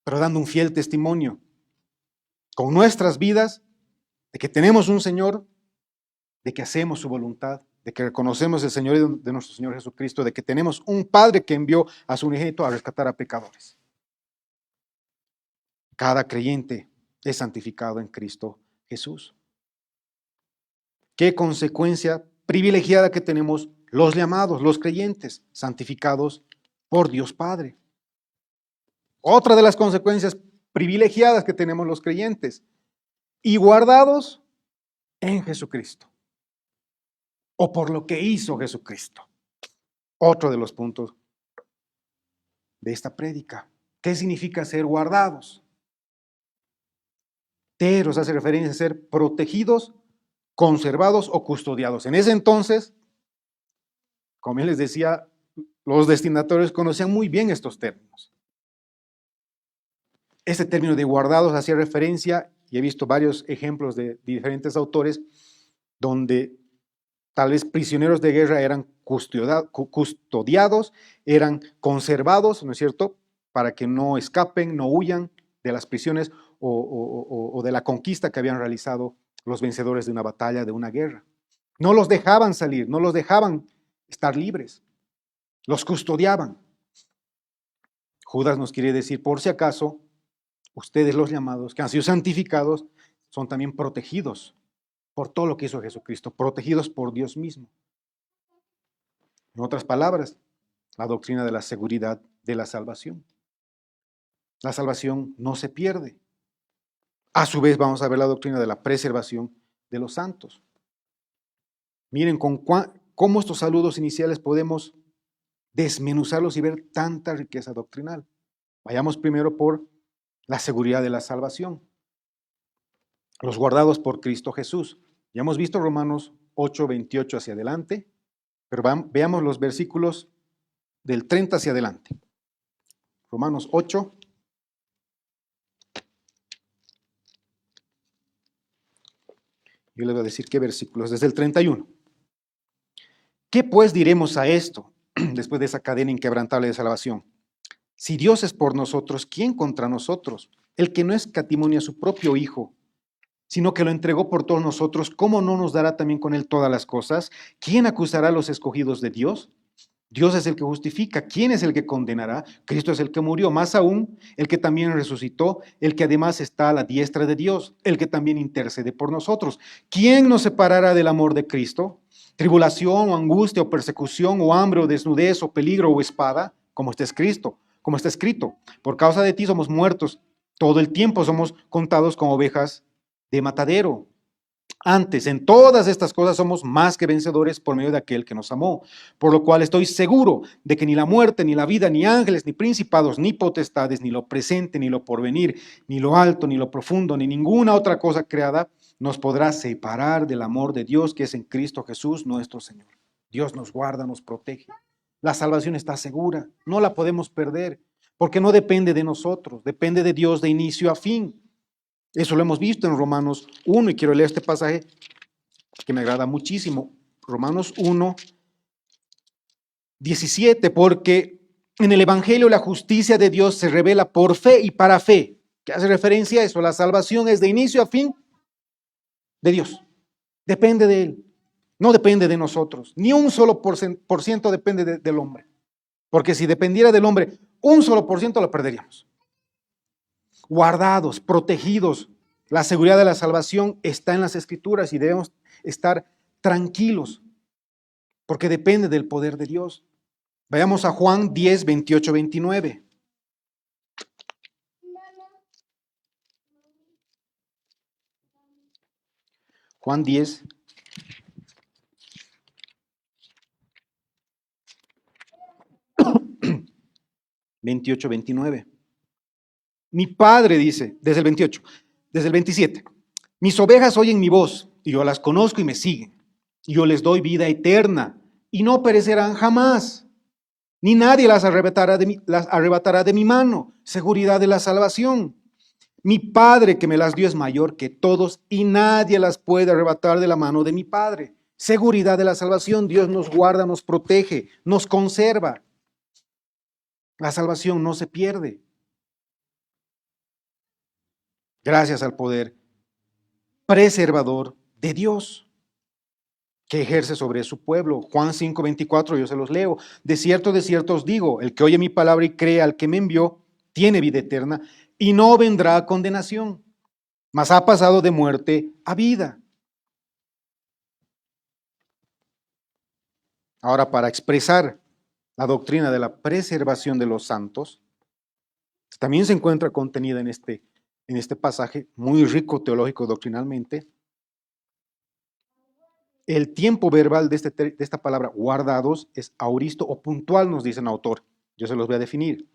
pero dando un fiel testimonio con nuestras vidas de que tenemos un Señor, de que hacemos su voluntad, de que reconocemos el Señor de nuestro Señor Jesucristo, de que tenemos un Padre que envió a su unigénito a rescatar a pecadores. Cada creyente es santificado en Cristo Jesús. Qué consecuencia privilegiada que tenemos los llamados, los creyentes, santificados por Dios Padre. Otra de las consecuencias privilegiadas que tenemos los creyentes, y guardados en Jesucristo, o por lo que hizo Jesucristo. Otro de los puntos de esta prédica. ¿Qué significa ser guardados? Teros hace referencia a ser protegidos, conservados o custodiados. En ese entonces, como les decía, los destinatarios conocían muy bien estos términos. Este término de guardados hacía referencia, y he visto varios ejemplos de diferentes autores, donde tal vez prisioneros de guerra eran custodiados, eran conservados, ¿no es cierto?, para que no escapen, no huyan de las prisiones o de la conquista que habían realizado los vencedores de una batalla, de una guerra. No los dejaban salir, no los dejaban estar libres, los custodiaban. Judas nos quiere decir, por si acaso, ustedes los llamados, que han sido santificados, son también protegidos por todo lo que hizo Jesucristo, protegidos por Dios mismo. En otras palabras, la doctrina de la seguridad de la salvación. La salvación no se pierde. A su vez vamos a ver la doctrina de la preservación de los santos. Miren cómo estos saludos iniciales podemos desmenuzarlos y ver tanta riqueza doctrinal. Vayamos primero por la seguridad de la salvación. Los guardados por Cristo Jesús. Ya hemos visto Romanos 8, 28 hacia adelante, pero veamos los versículos del 30 hacia adelante. Romanos 8. Yo les voy a decir qué versículos, desde el 31. ¿Qué pues diremos a esto, después de esa cadena inquebrantable de salvación? Si Dios es por nosotros, ¿quién contra nosotros? El que no escatimó a su propio Hijo, sino que lo entregó por todos nosotros, ¿cómo no nos dará también con él todas las cosas? ¿Quién acusará a los escogidos de Dios? Dios es el que justifica. ¿Quién es el que condenará? Cristo es el que murió, más aún, el que también resucitó, el que además está a la diestra de Dios, el que también intercede por nosotros. ¿Quién nos separará del amor de Cristo? ¿Tribulación o angustia o persecución o hambre o desnudez o peligro o espada? Como está escrito, por causa de ti somos muertos, todo el tiempo somos contados como ovejas de matadero. Antes, en todas estas cosas somos más que vencedores por medio de aquel que nos amó, por lo cual estoy seguro de que ni la muerte, ni la vida, ni ángeles, ni principados, ni potestades, ni lo presente, ni lo porvenir, ni lo alto, ni lo profundo, ni ninguna otra cosa creada nos podrá separar del amor de Dios que es en Cristo Jesús nuestro Señor. Dios nos guarda, nos protege. La salvación está segura, no la podemos perder, porque no depende de nosotros, depende de Dios de inicio a fin. Eso lo hemos visto en Romanos 1 y quiero leer este pasaje que me agrada muchísimo. Romanos 1, 17, porque en el Evangelio la justicia de Dios se revela por fe y para fe. ¿Qué hace referencia a eso? La salvación es de inicio a fin de Dios. Depende de Él. No depende de nosotros. Ni un solo por ciento depende del hombre. Porque si dependiera del hombre, un solo por ciento lo perderíamos. Guardados, protegidos. La seguridad de la salvación está en las Escrituras y debemos estar tranquilos porque depende del poder de Dios. Vayamos a Juan 10, 28, 29. Juan 10, 28, 29. Mi Padre dice, desde el 28, desde el 27, mis ovejas oyen mi voz y yo las conozco y me siguen. Y yo les doy vida eterna y no perecerán jamás, ni nadie las arrebatará de mi mano. Seguridad de la salvación. Mi Padre que me las dio es mayor que todos y nadie las puede arrebatar de la mano de mi Padre. Seguridad de la salvación. Dios nos guarda, nos protege, nos conserva. La salvación no se pierde. Gracias al poder preservador de Dios que ejerce sobre su pueblo. Juan 5, 24, yo se los leo. De cierto os digo, el que oye mi palabra y cree al que me envió, tiene vida eterna y no vendrá a condenación, mas ha pasado de muerte a vida. Ahora, para expresar la doctrina de la preservación de los santos, también se encuentra contenida en este pasaje, muy rico teológico doctrinalmente. El tiempo verbal de esta palabra guardados es auristo o puntual, nos dice el autor. Yo se los voy a definir.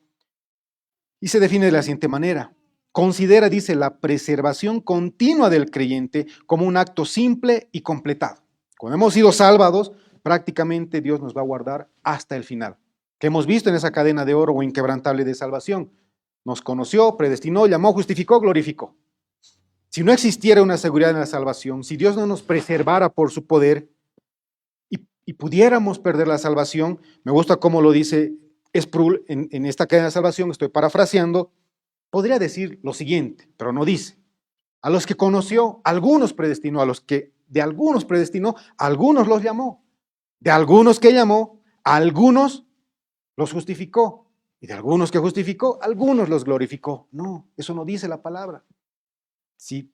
Y se define de la siguiente manera. Considera, dice, la preservación continua del creyente como un acto simple y completado. Cuando hemos sido salvados, prácticamente Dios nos va a guardar hasta el final. Que hemos visto en esa cadena de oro o inquebrantable de salvación. Nos conoció, predestinó, llamó, justificó, glorificó. Si no existiera una seguridad en la salvación, si Dios no nos preservara por su poder y pudiéramos perder la salvación, me gusta cómo lo dice Sproul en esta cadena de salvación, estoy parafraseando, podría decir lo siguiente, pero no dice. A los que conoció, algunos predestinó, a los que de algunos predestinó, algunos los llamó. De algunos que llamó, algunos los justificó. Y de algunos que justificó, algunos los glorificó. No, eso no dice la palabra. Si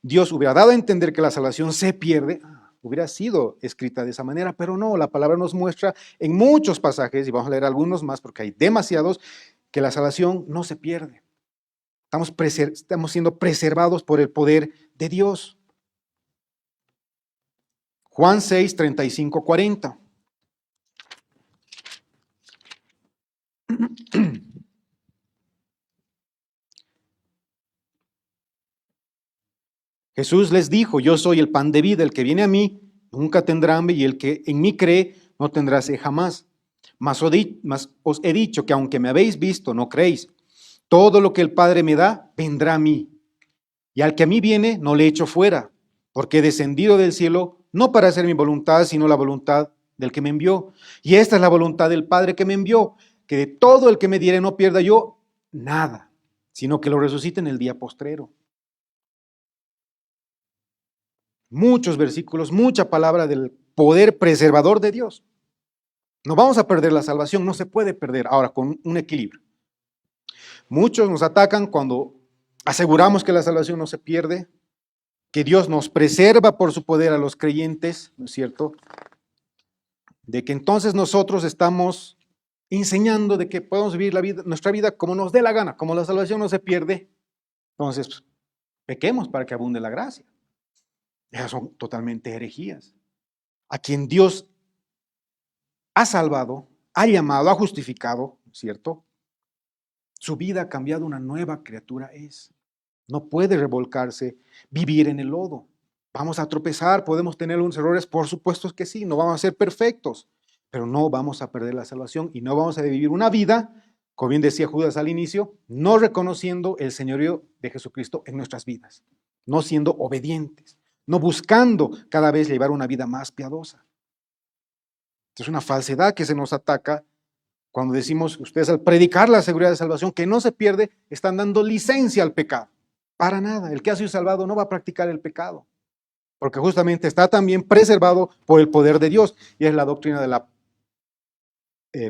Dios hubiera dado a entender que la salvación se pierde, hubiera sido escrita de esa manera, pero no, la palabra nos muestra en muchos pasajes, y vamos a leer algunos más porque hay demasiados, que la salvación no se pierde. Estamos siendo preservados por el poder de Dios. Juan 6, 35, 40. Jesús les dijo, yo soy el pan de vida, el que viene a mí nunca tendrá hambre y el que en mí cree no tendrá sed jamás. Mas os he dicho que aunque me habéis visto, no creéis. Todo lo que el Padre me da, vendrá a mí. Y al que a mí viene, no le echo fuera, porque he descendido del cielo, no para hacer mi voluntad, sino la voluntad del que me envió. Y esta es la voluntad del Padre que me envió, que de todo el que me diere no pierda yo nada, sino que lo resucite en el día postrero. Muchos versículos, mucha palabra del poder preservador de Dios. No vamos a perder la salvación, no se puede perder. Ahora, con un equilibrio. Muchos nos atacan cuando aseguramos que la salvación no se pierde, que Dios nos preserva por su poder a los creyentes, ¿no es cierto? De que entonces nosotros estamos enseñando de que podemos vivir la vida, nuestra vida como nos dé la gana, como la salvación no se pierde, entonces pues, pequemos para que abunde la gracia. Esas son totalmente herejías. A quien Dios ha salvado, ha llamado, ha justificado, ¿cierto? Su vida ha cambiado, una nueva criatura es. No puede revolcarse, vivir en el lodo. Vamos a tropezar, podemos tener unos errores, por supuesto que sí, no vamos a ser perfectos, pero no vamos a perder la salvación y no vamos a vivir una vida, como bien decía Judas al inicio, no reconociendo el señorío de Jesucristo en nuestras vidas, no siendo obedientes, no buscando cada vez llevar una vida más piadosa. Es una falsedad que se nos ataca cuando decimos, ustedes al predicar la seguridad de salvación, que no se pierde, están dando licencia al pecado. Para nada, el que ha sido salvado no va a practicar el pecado, porque justamente está también preservado por el poder de Dios, y es la doctrina de la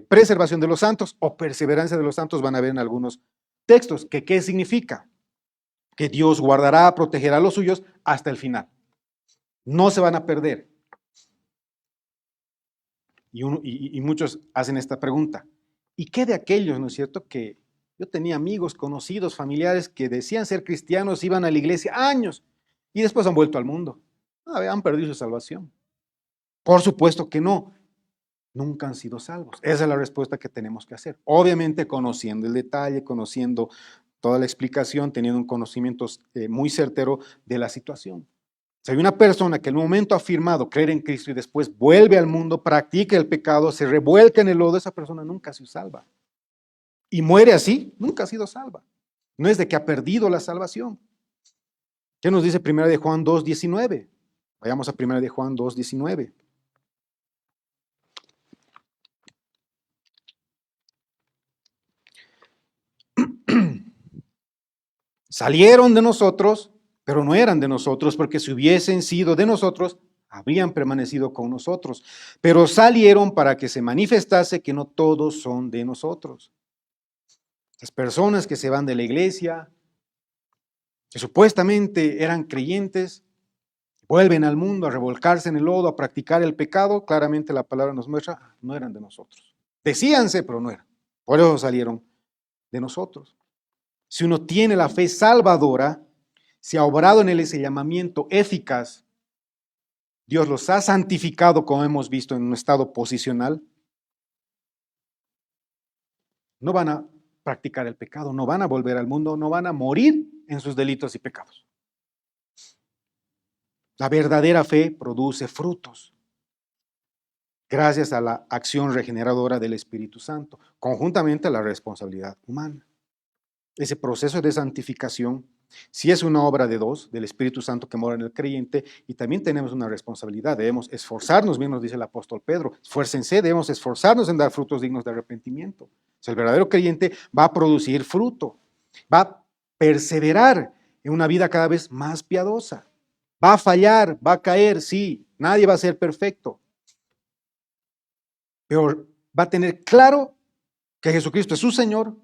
preservación de los santos o perseverancia de los santos, van a ver en algunos textos, que ¿qué significa? Que Dios guardará, protegerá a los suyos hasta el final. No se van a perder. Y muchos hacen esta pregunta, ¿y qué de aquellos, no es cierto, que yo tenía amigos, conocidos, familiares que decían ser cristianos, iban a la iglesia años y después han vuelto al mundo? Han perdido su salvación. Por supuesto que no, nunca han sido salvos. Esa es la respuesta que tenemos que hacer. Obviamente conociendo el detalle, conociendo toda la explicación, teniendo un conocimiento muy certero de la situación. Si hay una persona que en un momento ha afirmado creer en Cristo y después vuelve al mundo, practica el pecado, se revuelca en el lodo, esa persona nunca ha sido salva. Y muere así, nunca ha sido salva. No es de que ha perdido la salvación. ¿Qué nos dice 1 de Juan 2:19? Vayamos a 1 de Juan 2:19. Salieron de nosotros, pero no eran de nosotros, porque si hubiesen sido de nosotros, habrían permanecido con nosotros. Pero salieron para que se manifestase que no todos son de nosotros. Las personas que se van de la iglesia, que supuestamente eran creyentes, vuelven al mundo a revolcarse en el lodo, a practicar el pecado, claramente la palabra nos muestra, no eran de nosotros. Decíanse, pero no eran. Por eso salieron de nosotros. Si uno tiene la fe salvadora, si ha obrado en él ese llamamiento eficaz, Dios los ha santificado, como hemos visto, en un estado posicional, no van a practicar el pecado, no van a volver al mundo, no van a morir en sus delitos y pecados. La verdadera fe produce frutos gracias a la acción regeneradora del Espíritu Santo, conjuntamente a la responsabilidad humana. Ese proceso de santificación sí es una obra de dos, del Espíritu Santo que mora en el creyente, y también tenemos una responsabilidad, debemos esforzarnos, bien nos dice el apóstol Pedro, esfuércense, debemos esforzarnos en dar frutos dignos de arrepentimiento. O sea, el verdadero creyente va a producir fruto, va a perseverar en una vida cada vez más piadosa, va a fallar, va a caer, sí, nadie va a ser perfecto, pero va a tener claro que Jesucristo es su Señor,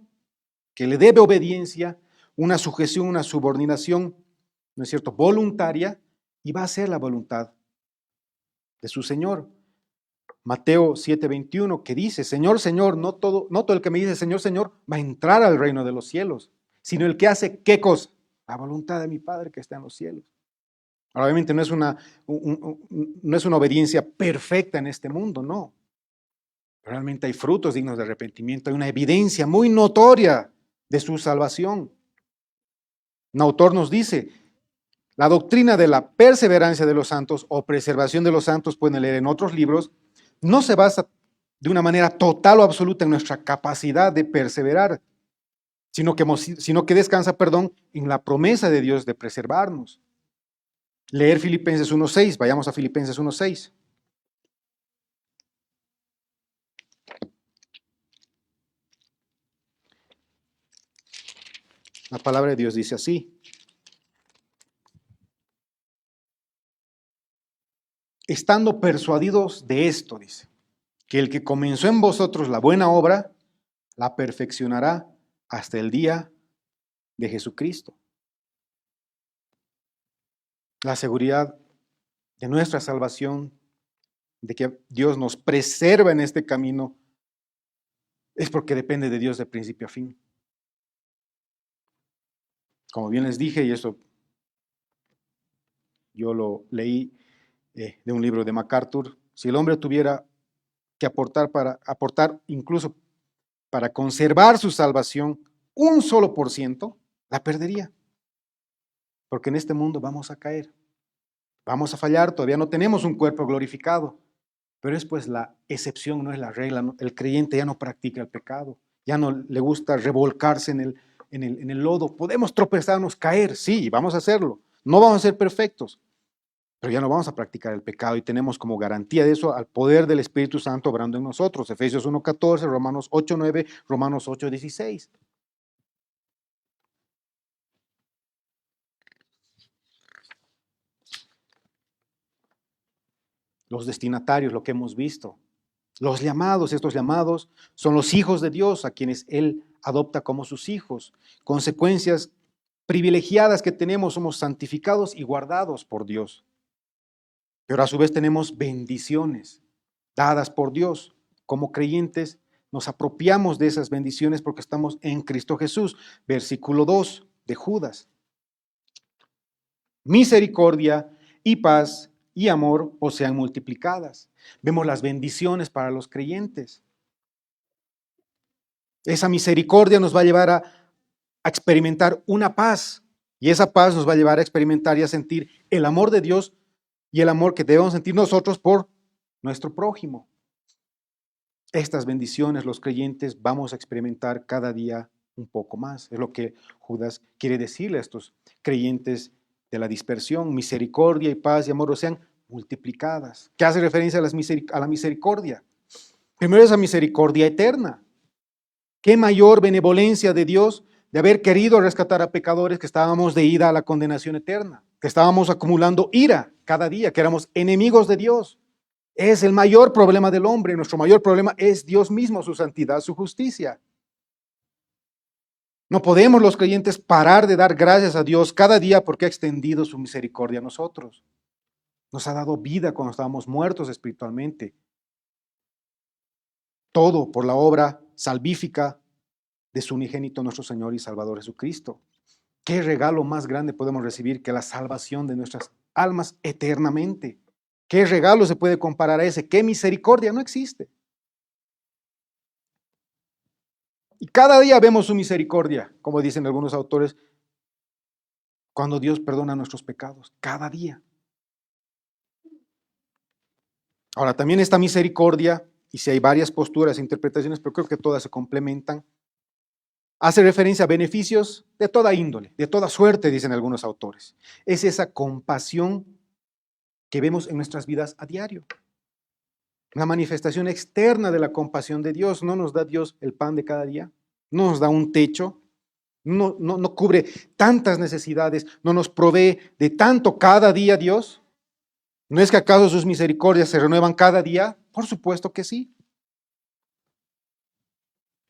que le debe obediencia, una sujeción, una subordinación, ¿no es cierto?, voluntaria, y va a hacer la voluntad de su Señor. Mateo 7:21, que dice, Señor, Señor, no todo el que me dice Señor, Señor, va a entrar al reino de los cielos, sino el que hace, ¿qué cosa? La voluntad de mi Padre que está en los cielos. Ahora, obviamente no es una obediencia perfecta en este mundo, no. Realmente hay frutos dignos de arrepentimiento, hay una evidencia muy notoria de su salvación. Un autor nos dice, la doctrina de la perseverancia de los santos o preservación de los santos, pueden leer en otros libros, no se basa de una manera total o absoluta en nuestra capacidad de perseverar, sino que descansa, en la promesa de Dios de preservarnos. Leer Filipenses 1:6, vayamos a Filipenses 1:6. La palabra de Dios dice así: estando persuadidos de esto, dice, que el que comenzó en vosotros la buena obra, la perfeccionará hasta el día de Jesucristo. La seguridad de nuestra salvación, de que Dios nos preserva en este camino, es porque depende de Dios de principio a fin. Como bien les dije, y eso yo lo leí de un libro de MacArthur, si el hombre tuviera que aportar incluso para conservar su salvación, 1% la perdería. Porque en este mundo vamos a caer, vamos a fallar, todavía no tenemos un cuerpo glorificado, pero es pues la excepción, no es la regla. El creyente ya no practica el pecado, ya no le gusta revolcarse en el lodo. Podemos tropezarnos, caer, sí, vamos a hacerlo. No vamos a ser perfectos, pero ya no vamos a practicar el pecado y tenemos como garantía de eso al poder del Espíritu Santo obrando en nosotros. Efesios 1:14, Romanos 8:9, Romanos 8:16. Los destinatarios, lo que hemos visto. Los llamados, estos llamados son los hijos de Dios a quienes Él adopta como sus hijos. Consecuencias privilegiadas que tenemos, somos santificados y guardados por Dios. Pero a su vez tenemos bendiciones dadas por Dios. Como creyentes nos apropiamos de esas bendiciones porque estamos en Cristo Jesús. Versículo 2 de Judas. Misericordia y paz y amor os sean multiplicadas. Vemos las bendiciones para los creyentes. Esa misericordia nos va a llevar a experimentar una paz, y esa paz nos va a llevar a experimentar y a sentir el amor de Dios y el amor que debemos sentir nosotros por nuestro prójimo. Estas bendiciones los creyentes vamos a experimentar cada día un poco más. Es lo que Judas quiere decirle a estos creyentes de la dispersión. Misericordia y paz y amor os sean multiplicadas. ¿Qué hace referencia a la misericordia? Primero, esa misericordia eterna. ¿Qué mayor benevolencia de Dios de haber querido rescatar a pecadores que estábamos de ida a la condenación eterna, que estábamos acumulando ira cada día, que éramos enemigos de Dios? Es el mayor problema del hombre. Nuestro mayor problema es Dios mismo, su santidad, su justicia. No podemos los creyentes parar de dar gracias a Dios cada día porque ha extendido su misericordia a nosotros. Nos ha dado vida cuando estábamos muertos espiritualmente. Todo por la obra salvífica de su unigénito, nuestro Señor y Salvador Jesucristo. ¿Qué regalo más grande podemos recibir que la salvación de nuestras almas eternamente? ¿Qué regalo se puede comparar a ese? ¿Qué misericordia? No existe. Y cada día vemos su misericordia, como dicen algunos autores, cuando Dios perdona nuestros pecados, cada día. Ahora, también esta misericordia, y si hay varias posturas e interpretaciones, pero creo que todas se complementan, hace referencia a beneficios de toda índole, de toda suerte, dicen algunos autores. Es esa compasión que vemos en nuestras vidas a diario. Una manifestación externa de la compasión de Dios. ¿No nos da Dios el pan de cada día? ¿No nos da un techo? ¿No cubre tantas necesidades? ¿No nos provee de tanto cada día Dios? ¿No es que acaso sus misericordias se renuevan cada día? Por supuesto que sí.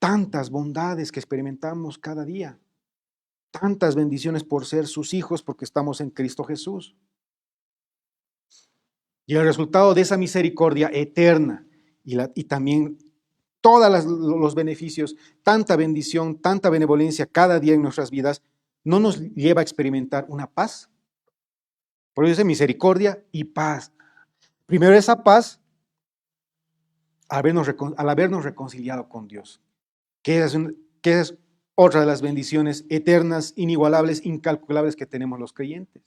Tantas bondades que experimentamos cada día. Tantas bendiciones por ser sus hijos porque estamos en Cristo Jesús. Y el resultado de esa misericordia eterna y también todos los beneficios, tanta bendición, tanta benevolencia cada día en nuestras vidas, no nos lleva a experimentar una paz. Por eso dice misericordia y paz. Primero esa paz al habernos reconciliado con Dios, que es otra de las bendiciones eternas, inigualables, incalculables que tenemos los creyentes.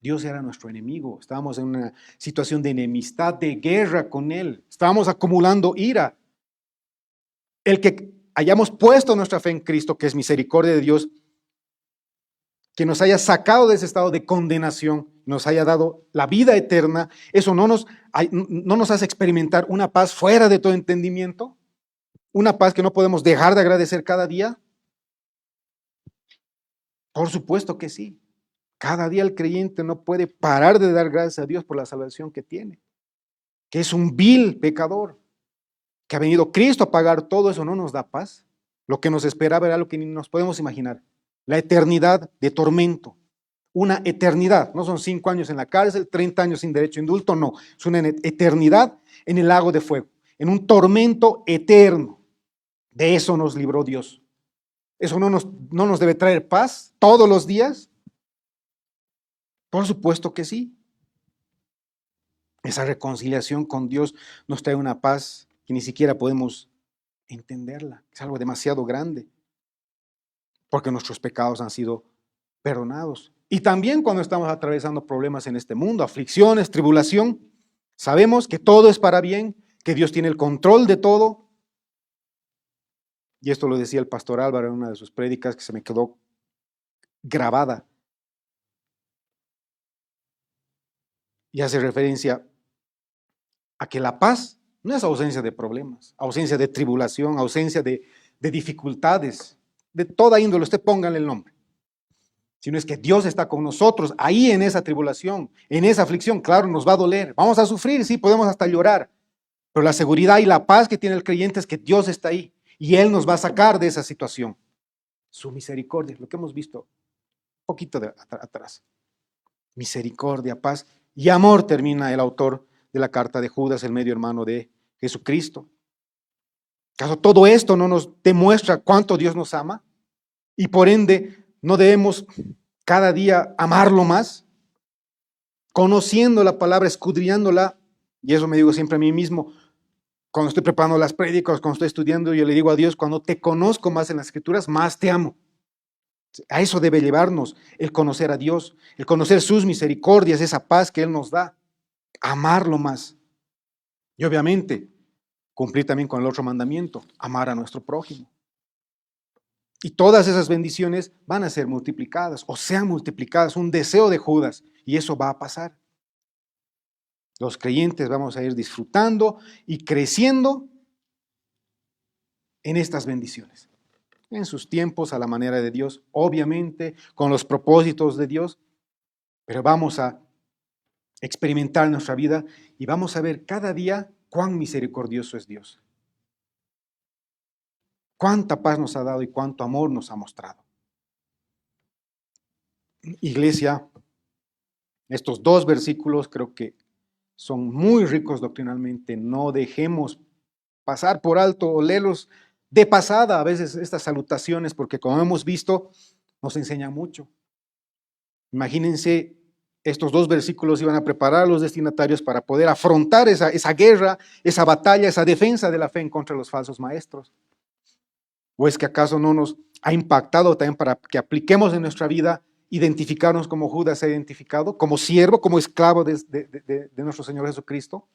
Dios era nuestro enemigo, estábamos en una situación de enemistad, de guerra con Él, estábamos acumulando ira. El que hayamos puesto nuestra fe en Cristo, que es misericordia de Dios, que nos haya sacado de ese estado de condenación, nos haya dado la vida eterna, eso no nos hace experimentar una paz fuera de todo entendimiento, una paz que no podemos dejar de agradecer cada día. Por supuesto que sí. Cada día el creyente no puede parar de dar gracias a Dios por la salvación que tiene, que es un vil pecador, que ha venido Cristo a pagar todo eso, no nos da paz. Lo que nos esperaba era lo que ni nos podemos imaginar, la eternidad de tormento, una eternidad, no son 5 años en la cárcel, 30 años sin derecho a indulto, no, es una eternidad en el lago de fuego, en un tormento eterno. De eso nos libró Dios. ¿Eso no nos debe traer paz todos los días? Por supuesto que sí. Esa reconciliación con Dios nos trae una paz que ni siquiera podemos entenderla. Es algo demasiado grande, porque nuestros pecados han sido perdonados. Y también cuando estamos atravesando problemas en este mundo, aflicciones, tribulación, sabemos que todo es para bien, que Dios tiene el control de todo. Y esto lo decía el pastor Álvaro en una de sus prédicas que se me quedó grabada. Y hace referencia a que la paz no es ausencia de problemas, ausencia de tribulación, ausencia de dificultades, de toda índole, usted póngale el nombre. Sino es que Dios está con nosotros ahí en esa tribulación, en esa aflicción. Claro, nos va a doler, vamos a sufrir, sí, podemos hasta llorar, pero la seguridad y la paz que tiene el creyente es que Dios está ahí y Él nos va a sacar de esa situación. Su misericordia, lo que hemos visto un poquito atrás. Misericordia, paz y amor, termina el autor de la carta de Judas, el medio hermano de Jesucristo. ¿Acaso todo esto no nos demuestra cuánto Dios nos ama? Y por ende, ¿no debemos cada día amarlo más? Conociendo la palabra, escudriñándola, y eso me digo siempre a mí mismo, cuando estoy preparando las prédicas, cuando estoy estudiando, yo le digo a Dios, cuando te conozco más en las Escrituras, más te amo. A eso debe llevarnos el conocer a Dios, el conocer sus misericordias, esa paz que Él nos da, amarlo más. Y obviamente, cumplir también con el otro mandamiento, amar a nuestro prójimo. Y todas esas bendiciones van a ser multiplicadas, o sean multiplicadas, un deseo de Judas, y eso va a pasar. Los creyentes vamos a ir disfrutando y creciendo en estas bendiciones. En sus tiempos, a la manera de Dios, obviamente, con los propósitos de Dios, pero vamos a experimentar nuestra vida y vamos a ver cada día cuán misericordioso es Dios. Cuánta paz nos ha dado y cuánto amor nos ha mostrado. Iglesia, estos 2 versículos creo que son muy ricos doctrinalmente. No dejemos pasar por alto o leerlos de pasada a veces estas salutaciones, porque como hemos visto, nos enseñan mucho. Imagínense, estos 2 versículos iban a preparar a los destinatarios para poder afrontar esa guerra, esa batalla, esa defensa de la fe en contra de los falsos maestros. ¿O es que acaso no nos ha impactado también para que apliquemos en nuestra vida identificarnos como Judas se ha identificado, como siervo, como esclavo de nuestro Señor Jesucristo,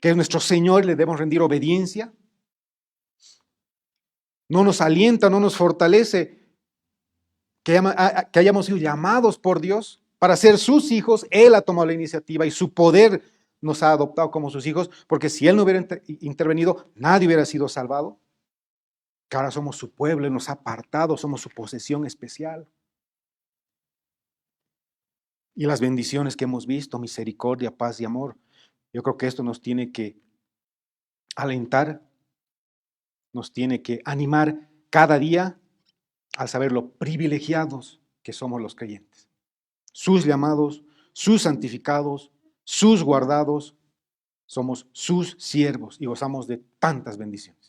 que es nuestro Señor y le debemos rendir obediencia? No nos alienta, no nos fortalece que hayamos sido llamados por Dios para ser sus hijos. Él ha tomado la iniciativa y su poder nos ha adoptado como sus hijos, porque si Él no hubiera intervenido, nadie hubiera sido salvado. Que ahora somos su pueblo, Él nos ha apartado, somos su posesión especial. Y las bendiciones que hemos visto, misericordia, paz y amor, yo creo que esto nos tiene que alentar, nos tiene que animar cada día al saber lo privilegiados que somos los creyentes. Sus llamados, sus santificados, sus guardados, somos sus siervos y gozamos de tantas bendiciones.